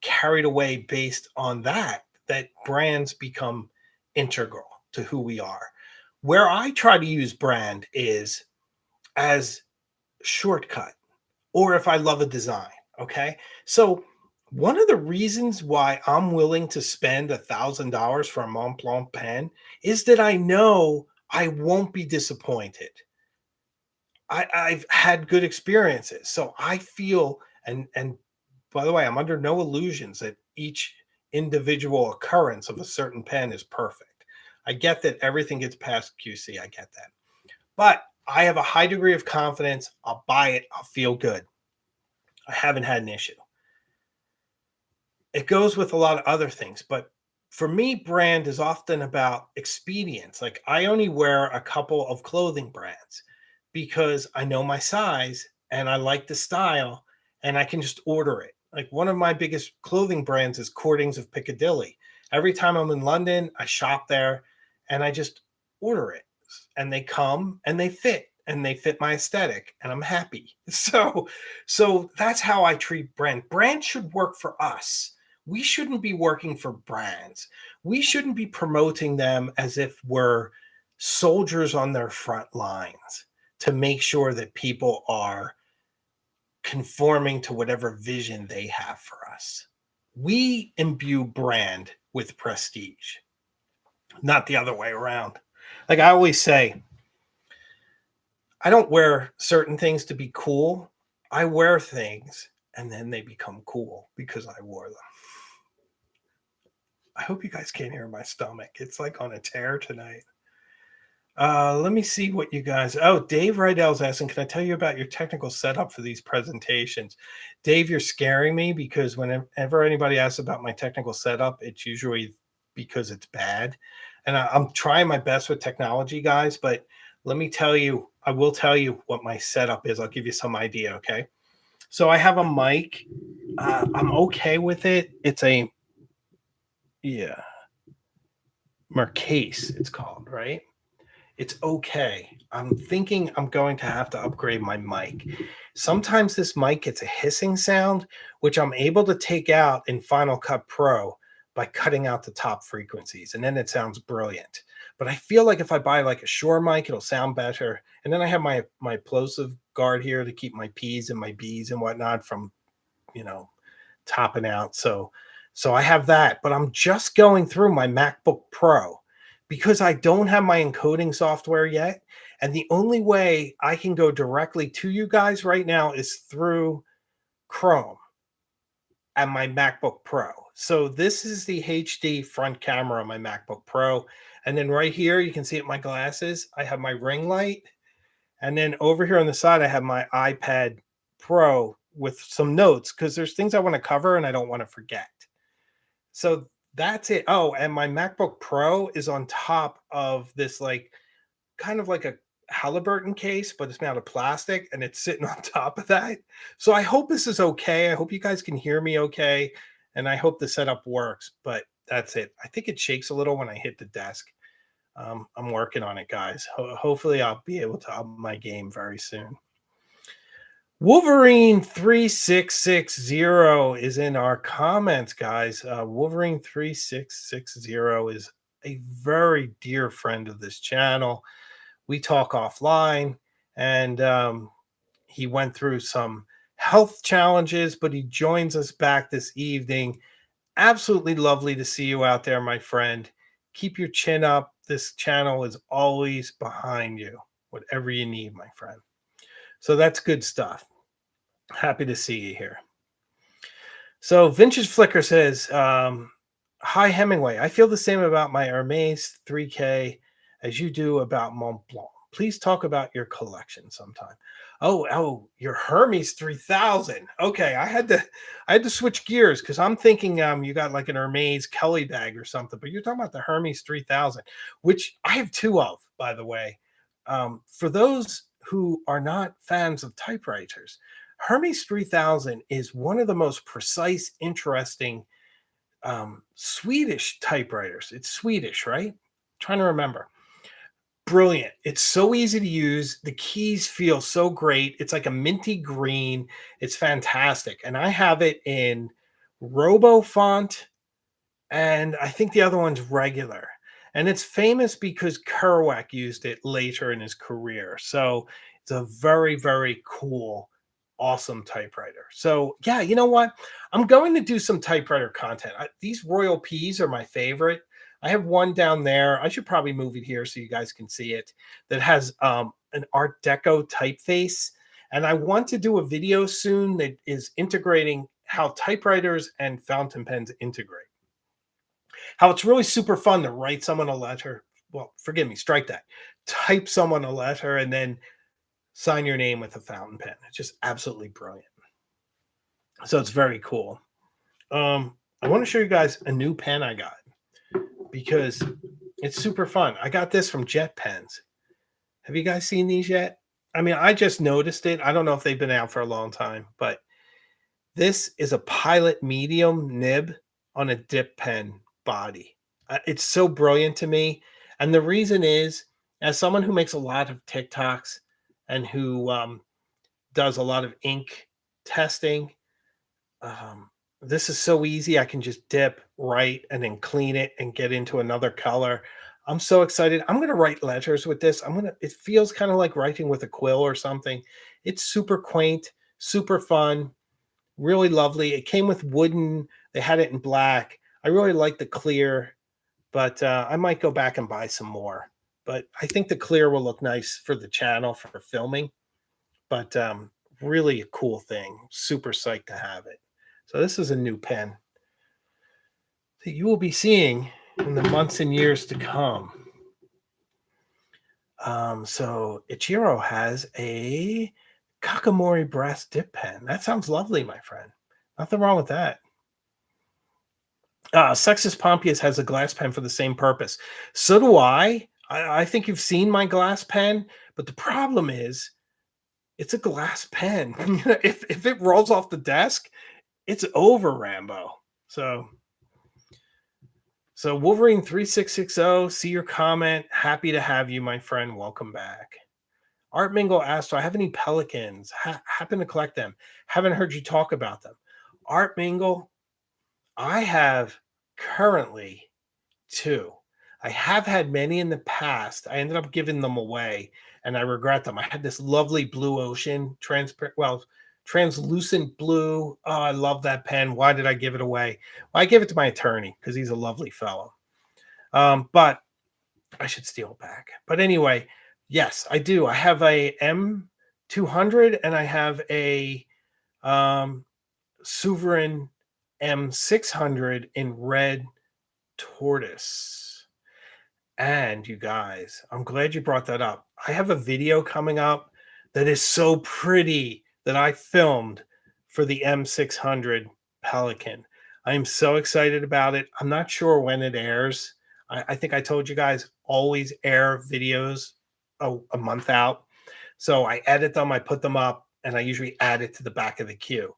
carried away based on that brands become integral to who we are. Where I try to use brand is as shortcut, or if I love a design. Okay. So one of the reasons why I'm willing to spend $1,000 for a Mont Blanc pen is that I know I won't be disappointed. I've had good experiences. So I feel, and by the way, I'm under no illusions that each individual occurrence of a certain pen is perfect. I get that everything gets past QC. I get that. But I have a high degree of confidence. I'll buy it. I'll feel good. I haven't had an issue. It goes with a lot of other things, but For me, brand is often about expedience. Like I only wear a couple of clothing brands because I know my size and I like the style and I can just order it. Like one of my biggest clothing brands is Cordings of Piccadilly. Every time I'm in London, I shop there and I just order it. And they come and they fit my aesthetic and I'm happy. So that's how I treat brand. Brand should work for us. We shouldn't be working for brands. We shouldn't be promoting them as if we're soldiers on their front lines to make sure that people are conforming to whatever vision they have for us. We imbue brand with prestige, not the other way around. Like I always say, I don't wear certain things to be cool. I wear things and then they become cool because I wore them. I hope you guys can't hear my stomach. It's like on a tear tonight. Let me see what you guys. Oh, Dave Rydell's asking, can I tell you about your technical setup for these presentations? Dave, you're scaring me because whenever anybody asks about my technical setup, it's usually because it's bad. And I'm trying my best with technology, guys, but let me tell you, I will tell you what my setup is. I'll give you some idea, okay? So I have a mic. I'm okay with it. It's a, yeah, Marquise, it's called, right? It's okay. I'm thinking I'm going to have to upgrade my mic. Sometimes this mic gets a hissing sound, which I'm able to take out in Final Cut Pro by cutting out the top frequencies, and then it sounds brilliant. But I feel like if I buy like a Shure mic, it'll sound better. And then I have my plosive guard here to keep my P's and my B's and whatnot from, you know, topping out. So I have that, but I'm just going through my MacBook Pro because I don't have my encoding software yet. And the only way I can go directly to you guys right now is through Chrome and my MacBook Pro. So this is the HD front camera on my MacBook Pro. And then right here, you can see it my glasses. I have my ring light. And then over here on the side, I have my iPad Pro with some notes because there's things I want to cover and I don't want to forget. So that's it. Oh, and my MacBook Pro is on top of this, like, kind of like a Halliburton case, but it's made out of plastic and it's sitting on top of that. So I hope this is okay. I hope you guys can hear me okay. And I hope the setup works, but that's it. I think it shakes a little when I hit the desk. I'm working on it, guys. Hopefully, I'll be able to up my game very soon. Wolverine 3660 is in our comments, guys. Wolverine 3660 is a very dear friend of this channel. We talk offline, and he went through some health challenges, but he joins us back this evening. Absolutely lovely to see you out there, my friend. Keep your chin up. This channel is always behind you, whatever you need, my friend. So that's good stuff. Happy to see you here. So Vintage Flicker says, hi, Hemingway. I feel the same about my Hermes 3K as you do about Mont Blanc. Please talk about your collection sometime. Oh, your Hermes 3000. Okay, I had to switch gears because I'm thinking you got like an Hermes Kelly bag or something, but you're talking about the Hermes 3000, which I have two of, by the way. For those who are not fans of typewriters, Hermes 3000 is one of the most precise, interesting Swedish typewriters. It's Swedish, right? Trying to remember. Brilliant. It's so easy to use. The keys feel so great. It's like a minty green. It's fantastic. And I have it in Robo font, and I think the other one's regular. And it's famous because Kerouac used it later in his career. So it's a very, very cool, awesome typewriter. So yeah, you know what? I'm going to do some typewriter content. These Royal Ps are my favorite. I have one down there. I should probably move it here so you guys can see it. That has an Art Deco typeface. And I want to do a video soon that is integrating how typewriters and fountain pens integrate. How it's really super fun to write someone a letter. Well, forgive me, strike that. Type someone a letter and then sign your name with a fountain pen. It's just absolutely brilliant. So it's very cool. I want to show you guys a new pen I got. because it's super fun. I got this from Jet Pens. Have you guys seen these yet? I mean, I just noticed it. I don't know if they've been out for a long time, but this is a Pilot medium nib on a dip pen body. It's so brilliant to me. And the reason is, as someone who makes a lot of TikToks and who does a lot of ink testing, um, this is so easy. I can just dip, write, and then clean it and get into another color. I'm so excited. I'm going to write letters with this. It feels kind of like writing with a quill or something. It's super quaint, super fun, really lovely. It came with wooden, they had it in black. I really like the clear, but I might go back and buy some more. But I think the clear will look nice for the channel for filming. But really a cool thing. Super psyched to have it. So this is a new pen that you will be seeing in the months and years to come. So Ichiro has a Kakamori brass dip pen. That sounds lovely, my friend. Nothing wrong with that. Sexus Pompeius has a glass pen for the same purpose. So do I. I think you've seen my glass pen, but the problem is it's a glass pen. if it rolls off the desk, it's over, Rambo. So Wolverine 3660, see your comment. Happy to have you, my friend. Welcome back. Art Mingle asked, do I have any Pelicans? Happen to collect them. Haven't heard you talk about them. Art Mingle, I have currently 2. I have had many in the past. I ended up giving them away, and I regret them. I had this lovely blue ocean, translucent blue. Oh, I love that pen. Why did I give it away? Well, I gave it to my attorney because he's a lovely fellow. But I should steal it back. But anyway, yes, I do. I have a M200 and I have a Sovereign M600 in red tortoise. And you guys, I'm glad you brought that up. I have a video coming up that is so pretty that I filmed for the M600 Pelican. I am so excited about it. I'm not sure when it airs. I think I told you guys always air videos a month out. So I edit them, I put them up, and I usually add it to the back of the queue.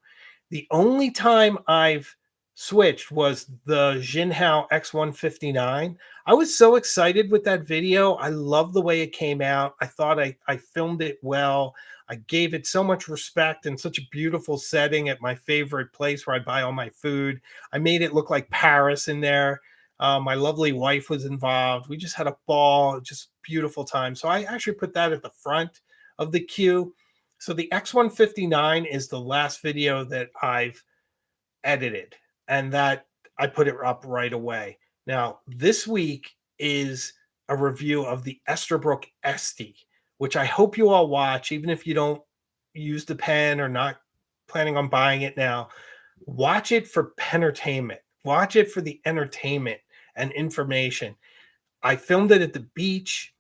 The only time I've switched was the Jinhao X159. I was so excited with that video. I love the way it came out. I thought I filmed it well. I gave it so much respect and such a beautiful setting at my favorite place where I buy all my food. I made it look like Paris in there. My lovely wife was involved. We just had a ball, just beautiful time. So I actually put that at the front of the queue. So the X159 is the last video that I've edited, and that I put it up right away. Now, this week is a review of the Esterbrook Esty, which I hope you all watch, even if you don't use the pen or not planning on buying it now. Watch it for pentertainment. Watch it for the entertainment and information. I filmed it at the beach.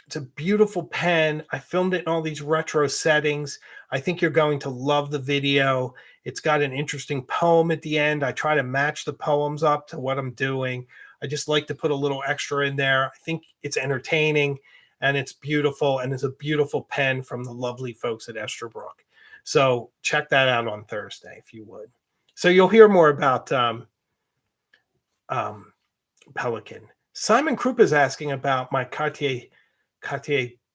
It's a beautiful pen. I filmed it in all these retro settings. I think you're going to love the video. It's got an interesting poem at the end. I try to match the poems up to what I'm doing. I just like to put a little extra in there. I think it's entertaining and it's beautiful, and it's a beautiful pen from the lovely folks at Esterbrook. So check that out on Thursday if you would. So you'll hear more about Pelican. Simon Krupp is asking about my Cartier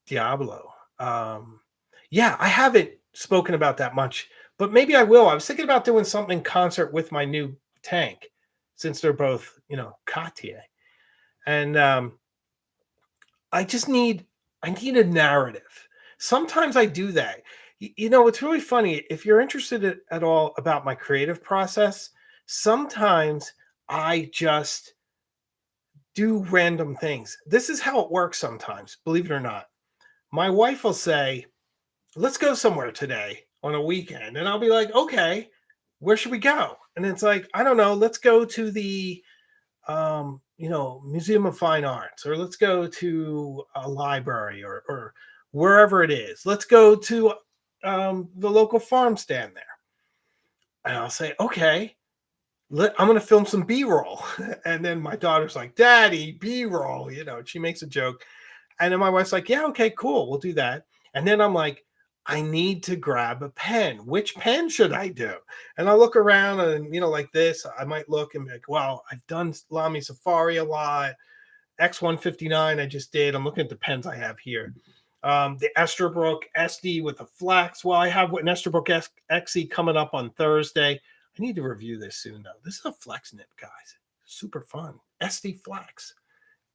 Diablo. Yeah, I haven't spoken about that much, but maybe I will. I was thinking about doing something in concert with my new tank, since they're both, Cartier. And I need a narrative. Sometimes I do that. It's really funny. If you're interested at all about my creative process, sometimes I just do random things. This is how it works sometimes, believe it or not. My wife will say, let's go somewhere today on a weekend. And I'll be like, okay, where should we go? And it's like, I don't know, let's go to the, Museum of Fine Arts, or let's go to a library or wherever it is. Let's go to the local farm stand there. And I'll say, okay. I'm going to film some B-roll. And then my daughter's like, Daddy, B-roll, she makes a joke. And then my wife's like, yeah, okay, cool. We'll do that. And then I'm like, I need to grab a pen. Which pen should I do? And I look around and, like this, I might look and be like, well, I've done Lamy Safari a lot. X159 I just did. I'm looking at the pens I have here. The Esterbrook SD with the flex. Well, I have an Esterbrook XE coming up on Thursday. I need to review this soon, though. This is a flex nib, guys. Super fun. SD flex.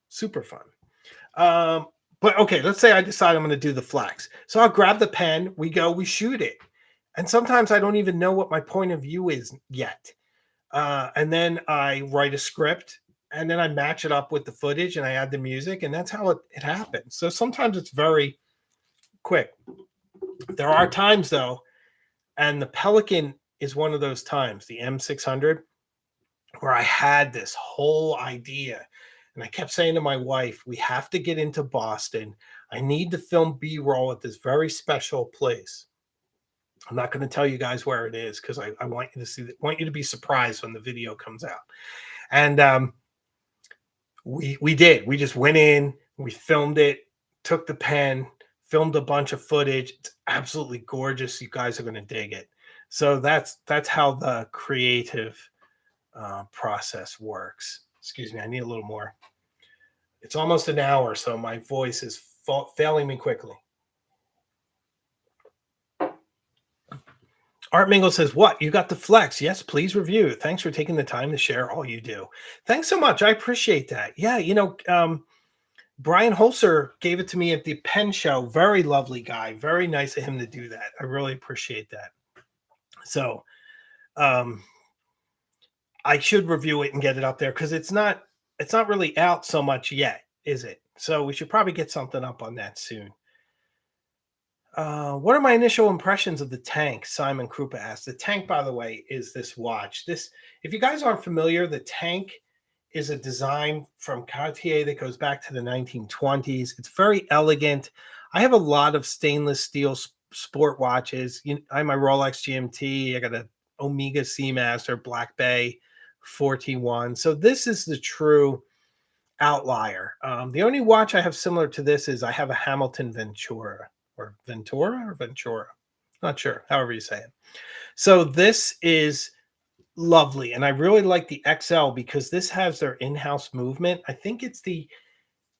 Super fun. But okay, let's say I decide I'm going to do the flex. So I'll grab the pen, we go, we shoot it. And sometimes I don't even know what my point of view is yet. And then I write a script and then I match it up with the footage and I add the music, and that's how it happens. So sometimes it's very quick. There are times though, and the Pelican is one of those times, the M600, where I had this whole idea. And I kept saying to my wife, we have to get into Boston. I need to film B-roll at this very special place. I'm not going to tell you guys where it is because I want you to see, want you to be surprised when the video comes out. And we did. We just went in, we filmed it, took the pen, filmed a bunch of footage. It's absolutely gorgeous. You guys are going to dig it. So that's how the creative process works. Excuse me, I need a little more. It's almost an hour, so my voice is failing me quickly. Art Mingle says, what? You got the flex? Yes, please review. Thanks for taking the time to share all you do. Thanks so much. I appreciate that. Yeah, Brian Holzer gave it to me at the pen show. Very lovely guy. Very nice of him to do that. I really appreciate that. So I should review it and get it up there because it's not really out so much yet, is it? So we should probably get something up on that soon. What are my initial impressions of the Tank? Simon Krupa asked. The Tank, by the way, is this watch. If you guys aren't familiar, the Tank is a design from Cartier that goes back to the 1920s. It's very elegant. I have a lot of stainless steel sport watches. I have my Rolex GMT. I got a Omega Seamaster Black Bay 41. So this is the true outlier. The only watch I have similar to this is I have a Hamilton Ventura. Or Ventura. Not sure, however you say it. So this is lovely. And I really like the XL because this has their in-house movement. I think it's the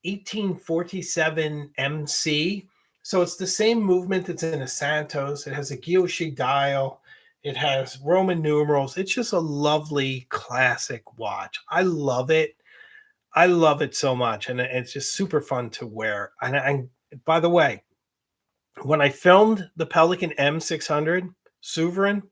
1847 MC. So it's the same movement that's in a Santos. It has a Gyoshi dial. It has Roman numerals. It's just a lovely classic watch. I love it. I love it so much. And it's just super fun to wear. And by the way, when I filmed the Pelican M600 Sovereign,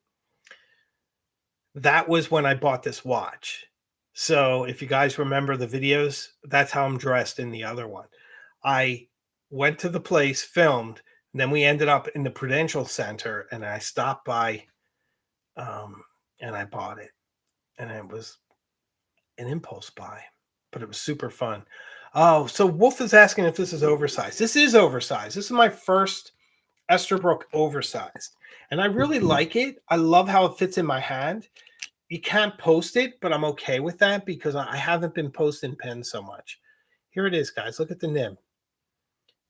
that was when I bought this watch. So if you guys remember the videos, that's how I'm dressed in the other one. I went to the place, filmed, and then we ended up in the Prudential Center, and I stopped by and I bought it. And it was an impulse buy, but it was super fun. Oh, so Wolf is asking if this is oversized. This is oversized. This is my first Esterbrook oversized. And I really like it. I love how it fits in my hand. You can't post it, but I'm okay with that because I haven't been posting pens so much. Here it is, guys. Look at the nib.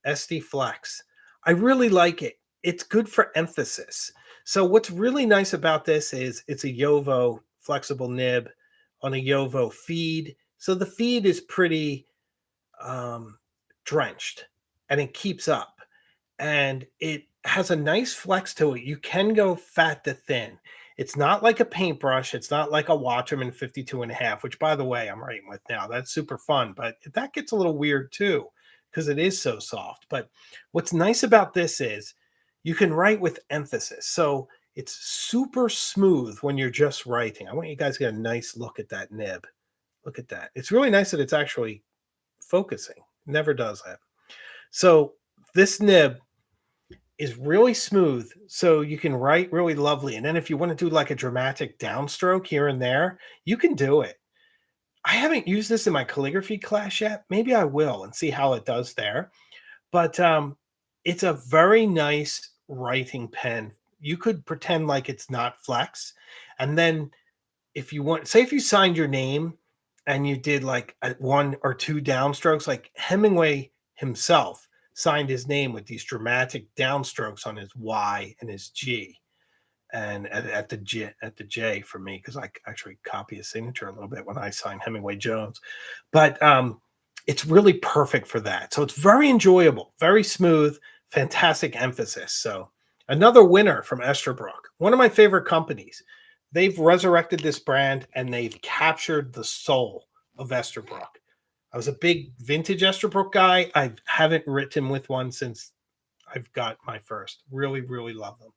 SD Flex. I really like it. It's good for emphasis. So what's really nice about this is it's a Yovo flexible nib on a Yovo feed. So the feed is pretty drenched and it keeps up. And it has a nice flex to it. You can go fat to thin. It's not like a paintbrush. It's not like a Watchman 52.5, which by the way, I'm writing with now. That's super fun, but that gets a little weird too because it is so soft. But what's nice about this is you can write with emphasis. So it's super smooth when you're just writing. I want you guys to get a nice look at that nib. Look at that. It's really nice that it's actually focusing. Never does that. So this nib is really smooth, so you can write really lovely. And then if you want to do like a dramatic downstroke here and there, you can do it. I haven't used this in my calligraphy class yet. Maybe I will and see how it does there. But it's a very nice writing pen. You could pretend like it's not flex. And then if you want, say if you signed your name and you did like one or two downstrokes, like Hemingway himself signed his name with these dramatic downstrokes on his Y and his G, and at the J for me, because I actually copy his signature a little bit when I sign Hemingway Jones. But it's really perfect for that. So it's very enjoyable, very smooth, fantastic emphasis. So another winner from Esterbrook, one of my favorite companies. They've resurrected this brand and they've captured the soul of Esterbrook. I was a big vintage Esterbrook guy. I haven't written with one since I've got my first. Really, really love them.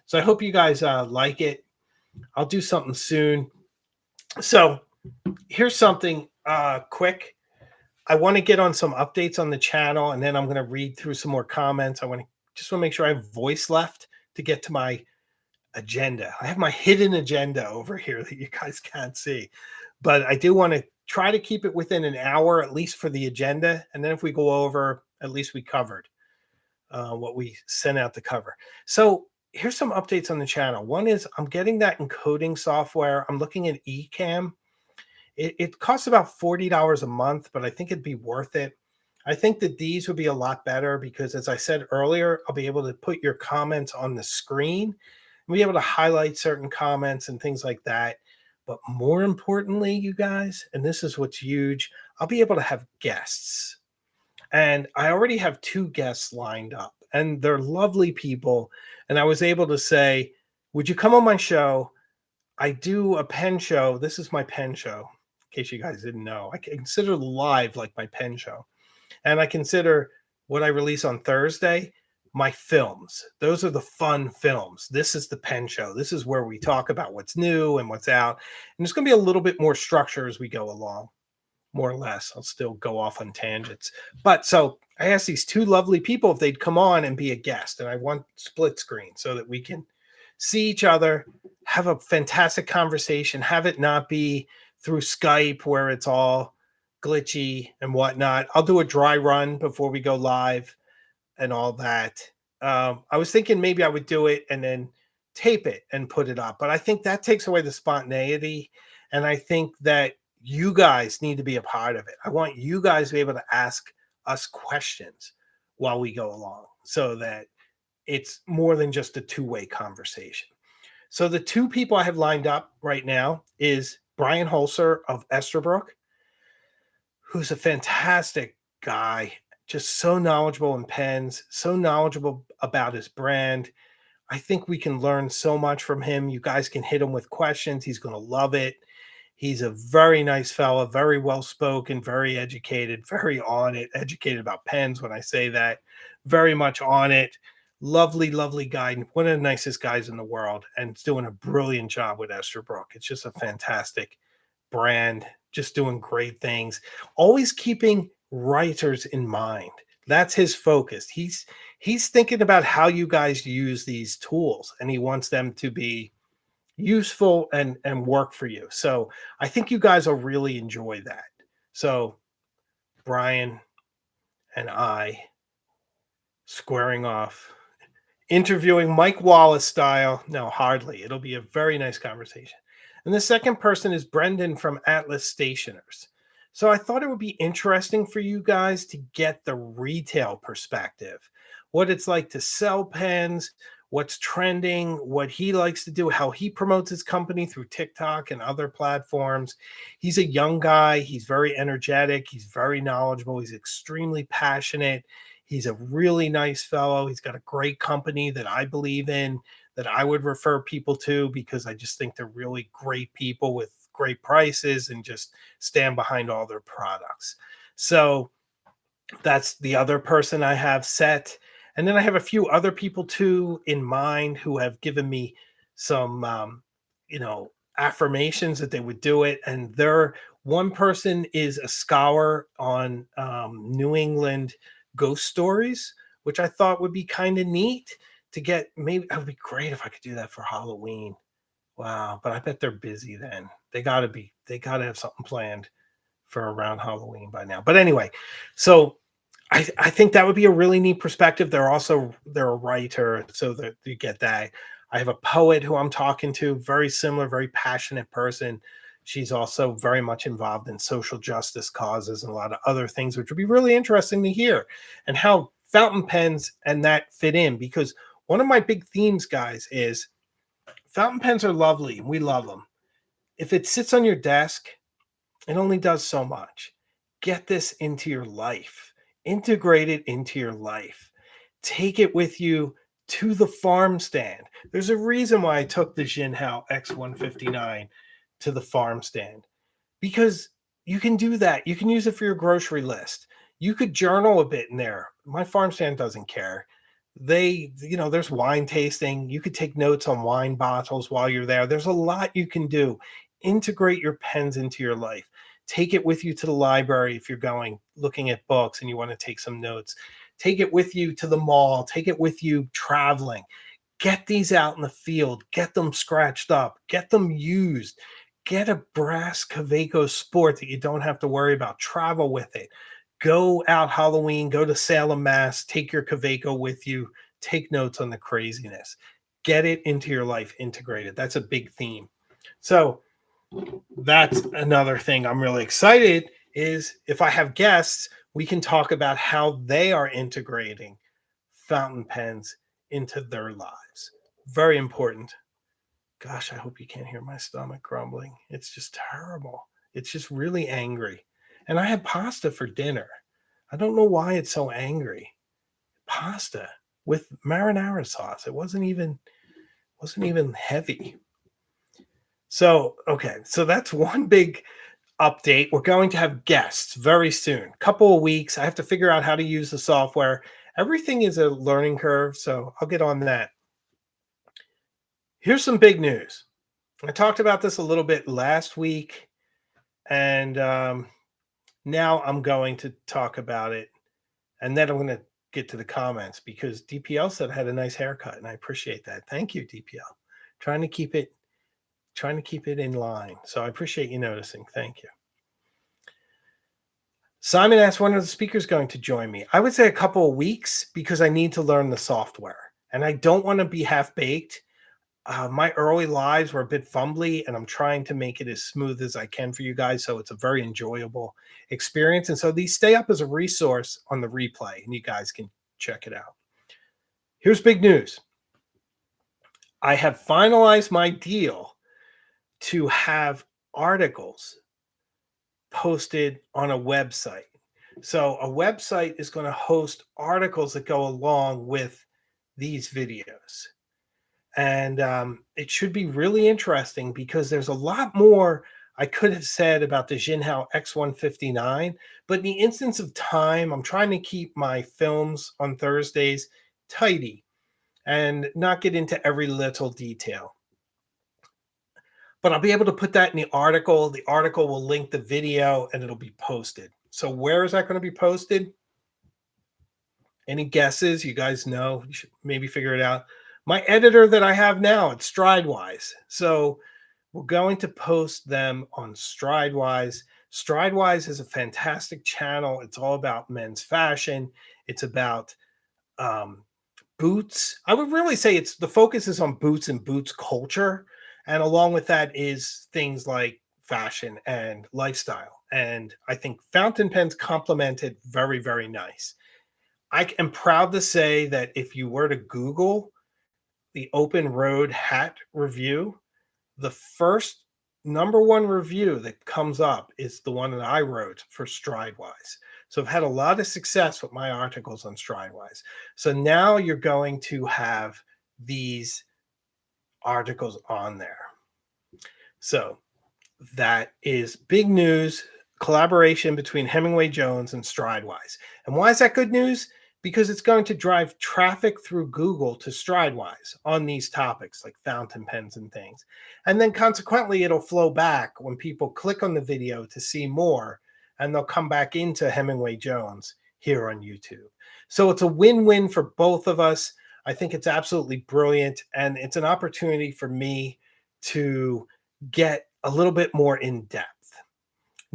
So I hope you guys like it. I'll do something soon. So here's something quick. I want to get on some updates on the channel, and then I'm going to read through some more comments. I want to make sure I have voice left to get to my agenda. I have my hidden agenda over here that you guys can't see, but I do want to try to keep it within an hour, at least for the agenda. And then if we go over, at least we covered what we sent out to cover. So here's some updates on the channel. One is I'm getting that encoding software. I'm looking at Ecamm. It costs about $40 a month, but I think it'd be worth it. I think that these would be a lot better because, as I said earlier, I'll be able to put your comments on the screen and be able to highlight certain comments and things like that. But more importantly, you guys, and this is what's huge, I'll be able to have guests. And I already have two guests lined up, and they're lovely people. And I was able to say, would you come on my show? I do a pen show. This is my pen show, in case you guys didn't know. I consider live like my pen show. And I consider what I release on Thursday my films. Those are the fun films. This is the pen show. This is where we talk about what's new and what's out. And there's going to be a little bit more structure as we go along, more or less. I'll still go off on tangents. But so I asked these two lovely people if they'd come on and be a guest. And I want split screen so that we can see each other, have a fantastic conversation, have it not be through Skype where it's all glitchy and whatnot. I'll do a dry run before we go live and all that. I was thinking maybe I would do it and then tape it and put it up, but I think that takes away the spontaneity. And I think that you guys need to be a part of it. I want you guys to be able to ask us questions while we go along so that it's more than just a two-way conversation. So the two people I have lined up right now is Brian Holzer of Esterbrook, who's a fantastic guy, just so knowledgeable in pens, so knowledgeable about his brand. I think we can learn so much from him. You guys can hit him with questions. He's going to love it. He's a very nice fellow, very well-spoken, very educated, very on it, educated about pens when I say that, very much on it. Lovely, lovely guy. One of the nicest guys in the world, and is doing a brilliant job with Esterbrook. It's just a fantastic brand, just doing great things, always keeping writers in mind. That's his focus. He's thinking about how you guys use these tools, and he wants them to be useful and work for you. So I think you guys will really enjoy that. So Brian and I squaring off, interviewing Mike Wallace style. No, hardly. It'll be a very nice conversation. And the second person is Brendan from Atlas Stationers. So I thought it would be interesting for you guys to get the retail perspective, what it's like to sell pens, what's trending, what he likes to do, how he promotes his company through TikTok and other platforms. He's a young guy. He's very energetic. He's very knowledgeable. He's extremely passionate. He's a really nice fellow. He's got a great company that I believe in, that I would refer people to because I just think they're really great people with great prices and just stand behind all their products. So that's the other person I have set. And then I have a few other people too in mind who have given me some, affirmations that they would do it. And one person is a scholar on New England ghost stories, which I thought would be kind of neat to get. Maybe it would be great if I could do that for Halloween. Wow. But I bet they're busy then. They got to have something planned for around Halloween by now. But anyway, so I think that would be a really neat perspective. They're a writer, so that you get that. I have a poet who I'm talking to, very similar, very passionate person. She's also very much involved in social justice causes and a lot of other things, which would be really interesting to hear, and how fountain pens and that fit in. Because one of my big themes, guys, is fountain pens are lovely. We love them. If it sits on your desk, it only does so much. Get this into your life, integrate it into your life. Take it with you to the farm stand. There's a reason why I took the Jinhao X159 to the farm stand, because you can do that. You can use it for your grocery list. You could journal a bit in there. My farm stand doesn't care. There's wine tasting. You could take notes on wine bottles while you're there. There's a lot you can do. Integrate your pens into your life. Take it with you to the library if you're going looking at books and you want to take some notes. Take it with you to the mall. Take it with you traveling. Get these out in the field. Get them scratched up. Get them used. Get a brass Kaweco Sport that you don't have to worry about. Travel with it. Go out Halloween. Go to Salem, Mass. Take your Kaweco with you. Take notes on the craziness. Get it into your life integrated. That's a big theme. So that's another thing I'm really excited is if I have guests, we can talk about how they are integrating fountain pens into their lives. Very important. Gosh, I hope you can't hear my stomach grumbling. It's just terrible. It's just really angry. And I had pasta for dinner. I don't know why it's so angry. Pasta with marinara sauce. It wasn't even heavy. So, okay. So that's one big update. We're going to have guests very soon. Couple of weeks. I have to figure out how to use the software. Everything is a learning curve, so I'll get on that. Here's some big news. I talked about this a little bit last week, and now I'm going to talk about it, and then I'm going to get to the comments because DPL said I had a nice haircut, and I appreciate that. Thank you, DPL. Trying to keep it in line. So I appreciate you noticing. Thank you. Simon asked, when are the speakers going to join me? I would say a couple of weeks because I need to learn the software, and I don't want to be half-baked. My early lives were a bit fumbly, and I'm trying to make it as smooth as I can for you guys, so it's a very enjoyable experience. And so these stay up as a resource on the replay, and you guys can check it out. Here's big news. I have finalized my deal to have articles posted on a website. So a website is going to host articles that go along with these videos. And it should be really interesting because there's a lot more I could have said about the Jinhao X159. But in the instance of time, I'm trying to keep my films on Thursdays tidy and not get into every little detail. But I'll be able to put that in the article. The article will link the video and it'll be posted. So where is that going to be posted? Any guesses? You guys know. You should maybe figure it out. My editor that I have now, it's Stridewise. So we're going to post them on Stridewise. Stridewise is a fantastic channel. It's all about men's fashion. It's about boots. I would really say the focus is on boots and boots culture. And along with that is things like fashion and lifestyle. And I think fountain pens complement it very, very nice. I am proud to say that if you were to Google the Open Road hat review, the first number one review that comes up is the one that I wrote for Stridewise. So I've had a lot of success with my articles on Stridewise. So now you're going to have these articles on there. So that is big news, collaboration between Hemingway Jones and Stridewise. And why is that good news? Because it's going to drive traffic through Google to Stridewise on these topics like fountain pens and things. And then consequently, it'll flow back when people click on the video to see more, and they'll come back into Hemingway Jones here on YouTube. So it's a win-win for both of us. I think it's absolutely brilliant, and it's an opportunity for me to get a little bit more in depth.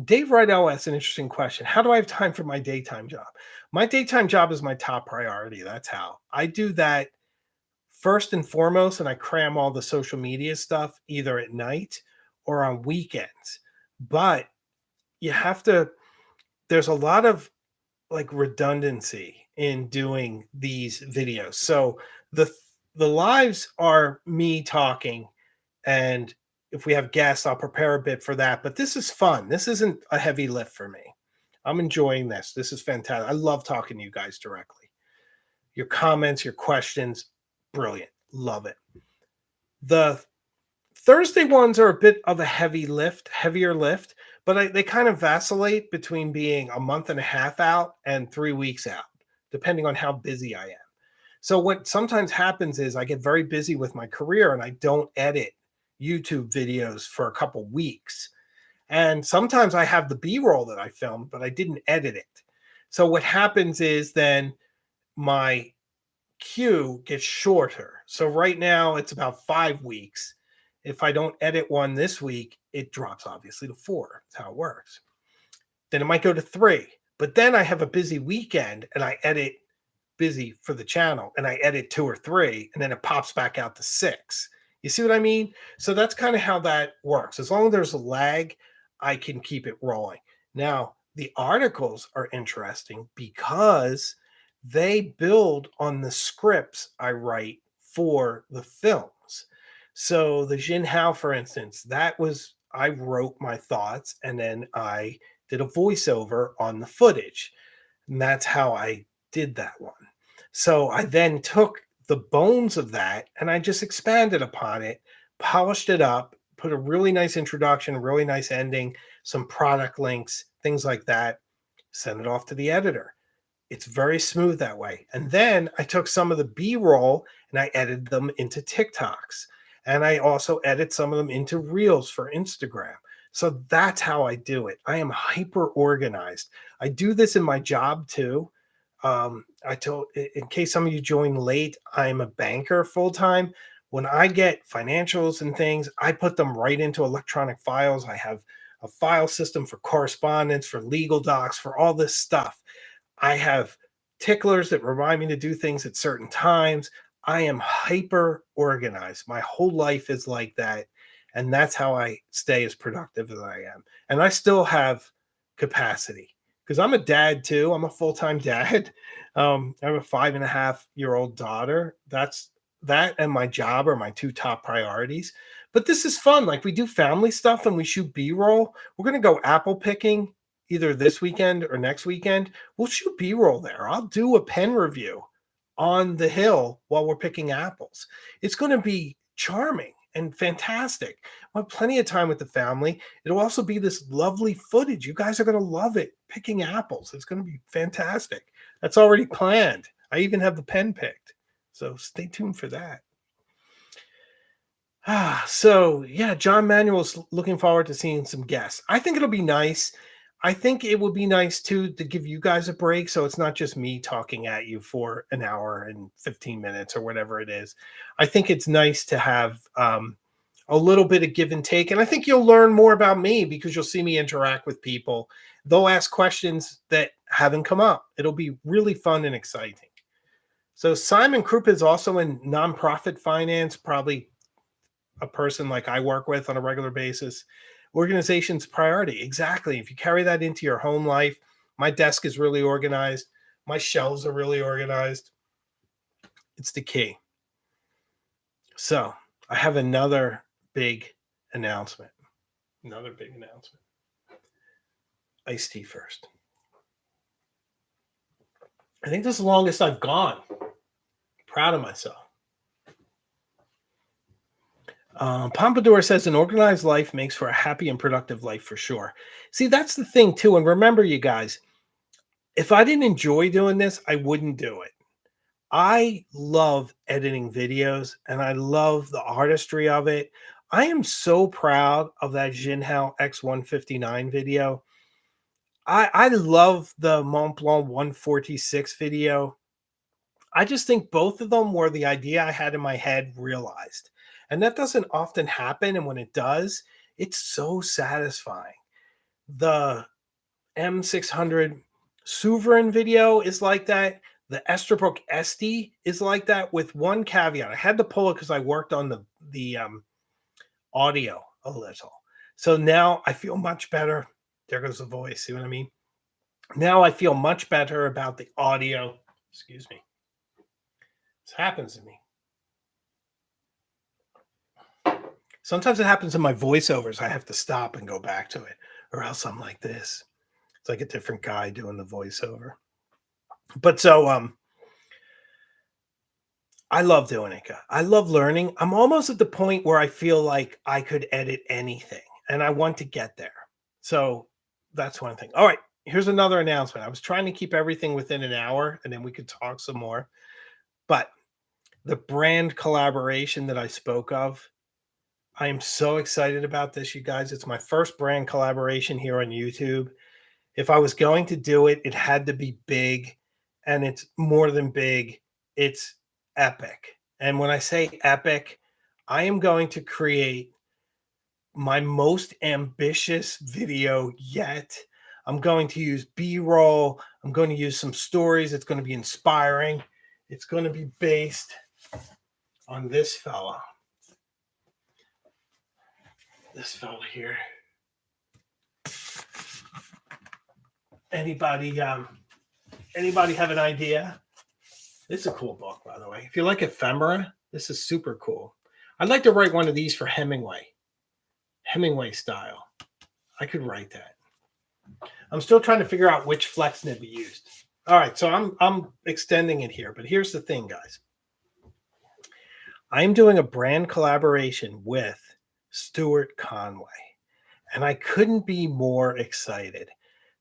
Dave Rydell asked an interesting question. How do I have time for my daytime job? My daytime job is my top priority. That's how. I do that first and foremost, and I cram all the social media stuff either at night or on weekends. But you have to, there's a lot of like redundancy in doing these videos. So the the lives are me talking, and if we have guests, I'll prepare a bit for that. But this is fun. This isn't a heavy lift for me. I'm enjoying this. This is fantastic. I love talking to you guys directly. Your comments, your questions, brilliant. Love it. The Thursday ones are a bit of a heavier lift, but they kind of vacillate between being a month and a half out and 3 weeks out, depending on how busy I am. So what sometimes happens is I get very busy with my career and I don't edit YouTube videos for a couple weeks. And sometimes I have the B-roll that I filmed, but I didn't edit it. So what happens is then my queue gets shorter. So right now it's about 5 weeks. If I don't edit one this week, it drops obviously to 4. That's how it works. Then it might go to 3. But then I have a busy weekend and I edit busy for the channel and I edit 2 or 3 and then it pops back out to 6. You see what I mean? So that's kind of how that works. As long as there's a lag, I can keep it rolling. Now, the articles are interesting because they build on the scripts I write for the films. So the Jinhao, for instance, that was I wrote my thoughts and then I did a voiceover on the footage. And that's how I did that one. So I then took the bones of that and I just expanded upon it, polished it up, put a really nice introduction, a really nice ending, some product links, things like that, send it off to the editor. It's very smooth that way. And then I took some of the B-roll and I edited them into TikToks. And I also edit some of them into Reels for Instagram. So that's how I do it. I am hyper organized. I do this in my job too. I told, in case some of you join late, I'm a banker full time. When I get financials and things, I put them right into electronic files. I have a file system for correspondence, for legal docs, for all this stuff. I have ticklers that remind me to do things at certain times. I am hyper organized. My whole life is like that. And that's how I stay as productive as I am. And I still have capacity because I'm a dad too. I'm a full-time dad. I have a 5.5-year-old daughter. That's that and my job are my 2 top priorities. But this is fun. Like we do family stuff and we shoot B-roll. We're going to go apple picking either this weekend or next weekend. We'll shoot B-roll there. I'll do a pen review on the hill while we're picking apples. It's going to be charming and fantastic. We'll have plenty of time with the family. It'll also be this lovely footage. You guys are going to love it picking apples. It's going to be fantastic. That's already planned. I even have the pen picked. So stay tuned for that. So yeah, John Manuel's looking forward to seeing some guests. I think it'll be nice. I think it would be nice too to give you guys a break, so it's not just me talking at you for an hour and 15 minutes or whatever it is. I think it's nice to have a little bit of give and take, and I think you'll learn more about me because you'll see me interact with people. They'll ask questions that haven't come up. It'll be really fun and exciting. So Simon Krupp is also in nonprofit finance, probably a person like I work with on a regular basis. Organization's priority. Exactly. If you carry that into your home life, my desk is really organized. My shelves are really organized. It's the key. So I have another big announcement. Another big announcement. Iced tea first. I think this is the longest I've gone. Proud of myself. Pompadour says an organized life makes for a happy and productive life for sure. See, that's the thing too. And remember, you guys, if I didn't enjoy doing this, I wouldn't do it. I love editing videos and I love the artistry of it. I am so proud of that Jinhao X159 video. I love the Mont Blanc 146 video. I just think both of them were the idea I had in my head realized. And that doesn't often happen. And when it does, it's so satisfying. The M600 Sovereign video is like that. The Esterbrook SD is like that with one caveat. I had to pull it because I worked on the audio a little. So now I feel much better. There goes the voice. See what I mean? Now I feel much better about the audio. Excuse me. This happens to me. Sometimes it happens in my voiceovers. I have to stop and go back to it, or else I'm like this. It's like a different guy doing the voiceover. But so I love doing it. I love learning. I'm almost at the point where I feel like I could edit anything, and I want to get there. So that's one thing. All right, here's another announcement. I was trying to keep everything within an hour, and then we could talk some more. But the brand collaboration that I spoke of, I am so excited about this, you guys. It's my first brand collaboration here on YouTube. If I was going to do it, it had to be big, and it's more than big. It's epic. And when I say epic, I am going to create my most ambitious video yet. I'm going to use B-roll. I'm going to use some stories. It's going to be inspiring. It's going to be based on this fella. This fella here. Anybody have an idea? This is a cool book, by the way. If you like ephemera, this is super cool. I'd like to write one of these for Hemingway style. I could write that. I'm still trying to figure out which flex nib we used. All right, so I'm extending it here, but here's the thing, guys. I am doing a brand collaboration with Stewart Conway, and I couldn't be more excited.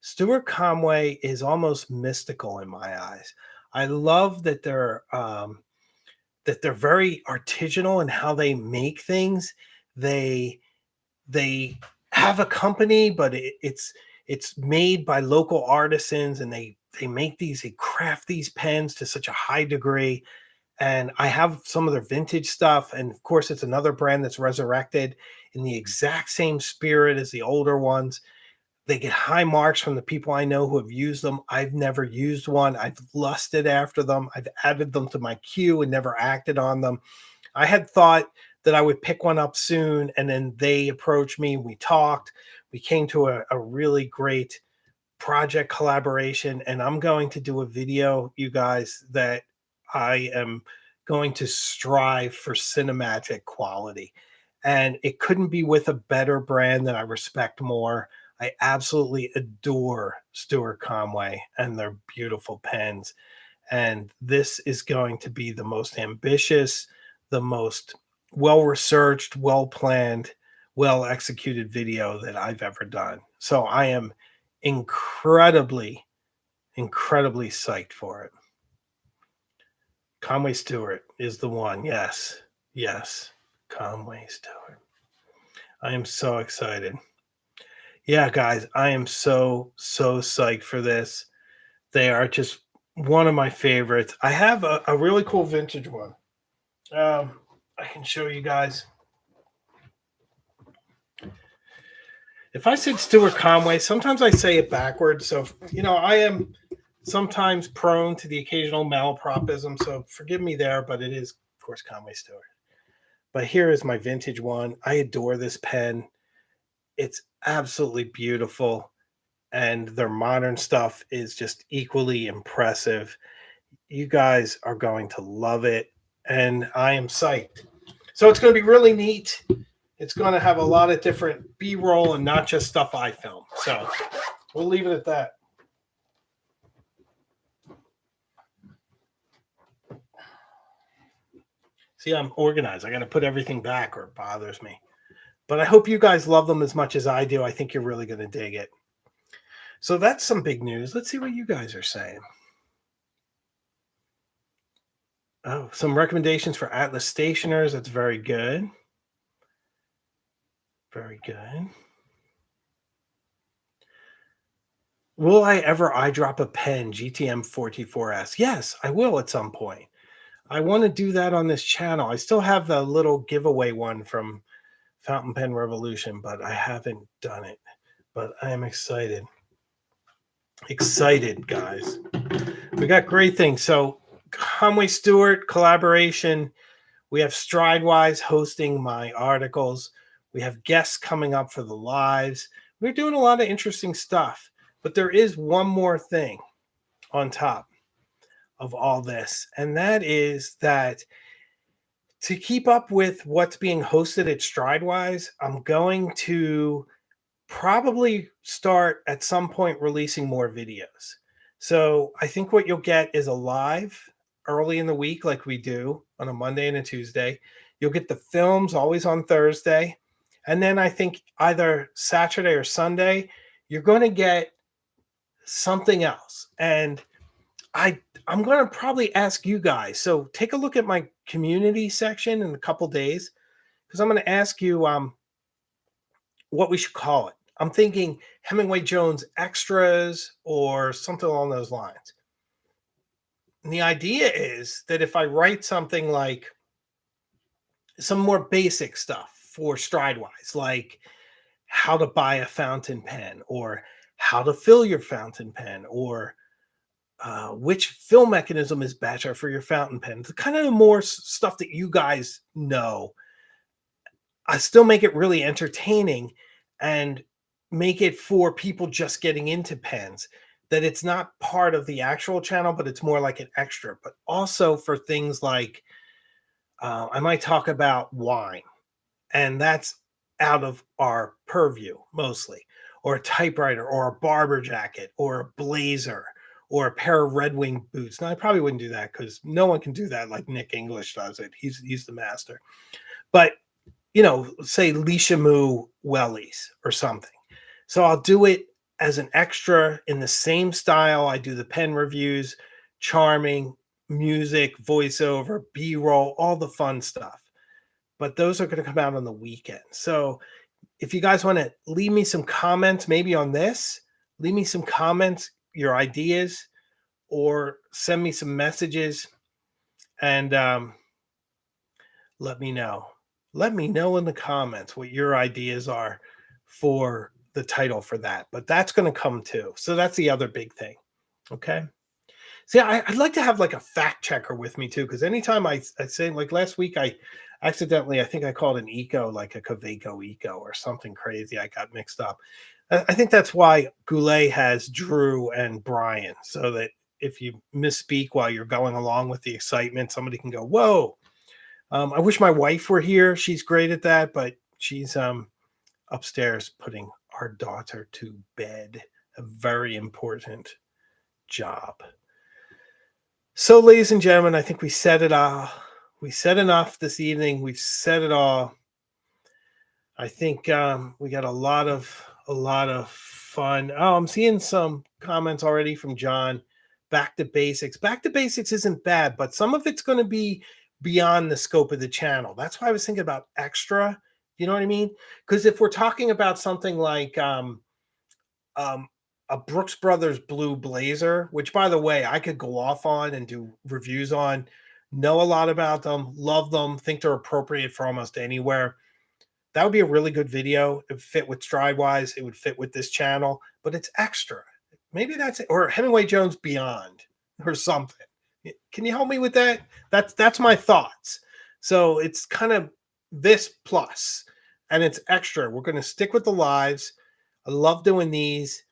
Stewart Conway is almost mystical in my eyes. I love that they're very artisanal in how they make things. They have a company, but it's made by local artisans, and they craft these pens to such a high degree. And I have some of their vintage stuff, and of course it's another brand that's resurrected in the exact same spirit as the older ones. They get high marks from the people I know who have used them. I've never used one. I've lusted after them. I've added them to my queue and never acted on them. I had thought that I would pick one up soon, and then they approached me. We talked. We came to a really great project collaboration, and I'm going to do a video, you guys, that I am going to strive for cinematic quality. And it couldn't be with a better brand that I respect more. I absolutely adore Stewart Conway and their beautiful pens. And this is going to be the most ambitious, the most well-researched, well-planned, well-executed video that I've ever done. So I am incredibly, incredibly psyched for it. Conway Stewart is the one. Yes. Yes. Conway Stewart. I am so excited. Yeah, guys, I am so psyched for this. They are just one of my favorites. I have a really cool vintage one. I can show you guys. If I said Stewart Conway, sometimes I say it backwards. So, I am sometimes prone to the occasional malapropism. So forgive me there, but it is, of course, Conway Stewart. But here is my vintage one. I adore this pen. It's absolutely beautiful. And their modern stuff is just equally impressive. You guys are going to love it. And I am psyched. So it's going to be really neat. It's going to have a lot of different B-roll and not just stuff I film. So we'll leave it at that. See, I'm organized. I got to put everything back or it bothers me. But I hope you guys love them as much as I do. I think you're really going to dig it. So that's some big news. Let's see what you guys are saying. Oh, some recommendations for Atlas stationers. That's very good. Very good. Will I ever eyedrop a pen, GTM 44S? Yes, I will at some point. I want to do that on this channel. I still have the little giveaway one from Fountain Pen Revolution, but I haven't done it. But I am excited. Excited, guys. We got great things. So Conway Stewart collaboration. We have Stridewise hosting my articles. We have guests coming up for the lives. We're doing a lot of interesting stuff. But there is one more thing on top of all this, and that is that to keep up with what's being hosted at Stridewise, I'm going to probably start at some point releasing more videos. So I think what you'll get is a live early in the week, like we do on a Monday and a Tuesday. You'll get the films always on Thursday. And then I think either Saturday or Sunday, you're going to get something else. And I'm going to probably ask you guys. So take a look at my community section in a couple days because I'm going to ask you what we should call it. I'm thinking Hemingway Jones extras or something along those lines. And the idea is that if I write something like some more basic stuff for Stridewise, like how to buy a fountain pen or how to fill your fountain pen or which fill mechanism is better for your fountain pen, the kind of more stuff that you guys know, I still make it really entertaining and make it for people just getting into pens, that it's not part of the actual channel, but it's more like an extra. But also for things like I might talk about wine, and that's out of our purview mostly, or a typewriter, or a barber jacket, or a blazer, or a pair of Red Wing boots. Now, I probably wouldn't do that because no one can do that like Nick English does it. He's the master. But say Lishamu wellies or something. So I'll do it as an extra in the same style. I do the pen reviews, charming, music, voiceover, B-roll, all the fun stuff. But those are going to come out on the weekend. So if you guys want to leave me some comments, maybe on this, leave me some comments, your ideas, or send me some messages and let me know. Let me know in the comments what your ideas are for the title for that. But that's going to come too. So that's the other big thing. Okay. See, I'd like to have like a fact checker with me too, because anytime I say, like last week, I accidentally, I think I called an eco like a Kaweco eco or something crazy. I got mixed up. I think that's why Goulet has Drew and Brian, so that if you misspeak while you're going along with the excitement, somebody can go, whoa. I wish my wife were here. She's great at that, but she's upstairs putting our daughter to bed. A very important job. So, ladies and gentlemen, I think we said it all. We said enough this evening. We've said it all. I think we got a lot of fun. Oh, I'm seeing some comments already from John. Back to basics. Back to basics isn't bad, but some of it's going to be beyond the scope of the channel. That's why I was thinking about extra. You know what I mean? Because if we're talking about something like a Brooks Brothers blue blazer, which by the way, I could go off on and do reviews on, know a lot about them, love them, think they're appropriate for almost anywhere. That would be a really good video. It would fit with Stridewise. It would fit with this channel, but it's extra. Maybe that's it. Or Hemingway Jones Beyond or something. Can you help me with that? That's my thoughts. So it's kind of this plus, and it's extra. We're going to stick with the lives. I love doing these.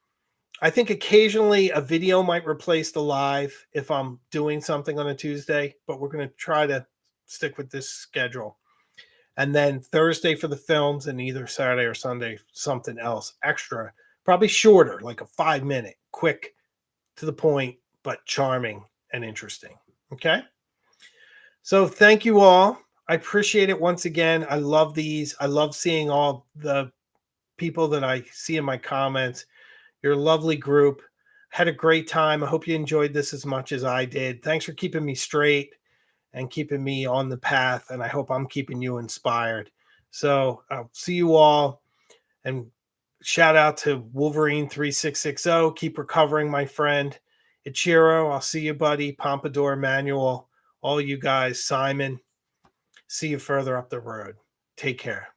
I think occasionally a video might replace the live if I'm doing something on a Tuesday, but we're going to try to stick with this schedule. And then Thursday for the films, and either Saturday or Sunday, something else extra, probably shorter, like a 5-minute, quick, to the point, but charming and interesting. Okay. So thank you all. I appreciate it once again. I love these. I love seeing all the people that I see in my comments. You're a lovely group. Had a great time. I hope you enjoyed this as much as I did. Thanks for keeping me straight and keeping me on the path. And I hope I'm keeping you inspired. So I'll see you all. And shout out to Wolverine 3660. Keep recovering, my friend. Ichiro, I'll see you, buddy. Pompadour, Manuel, all you guys, Simon. See you further up the road. Take care.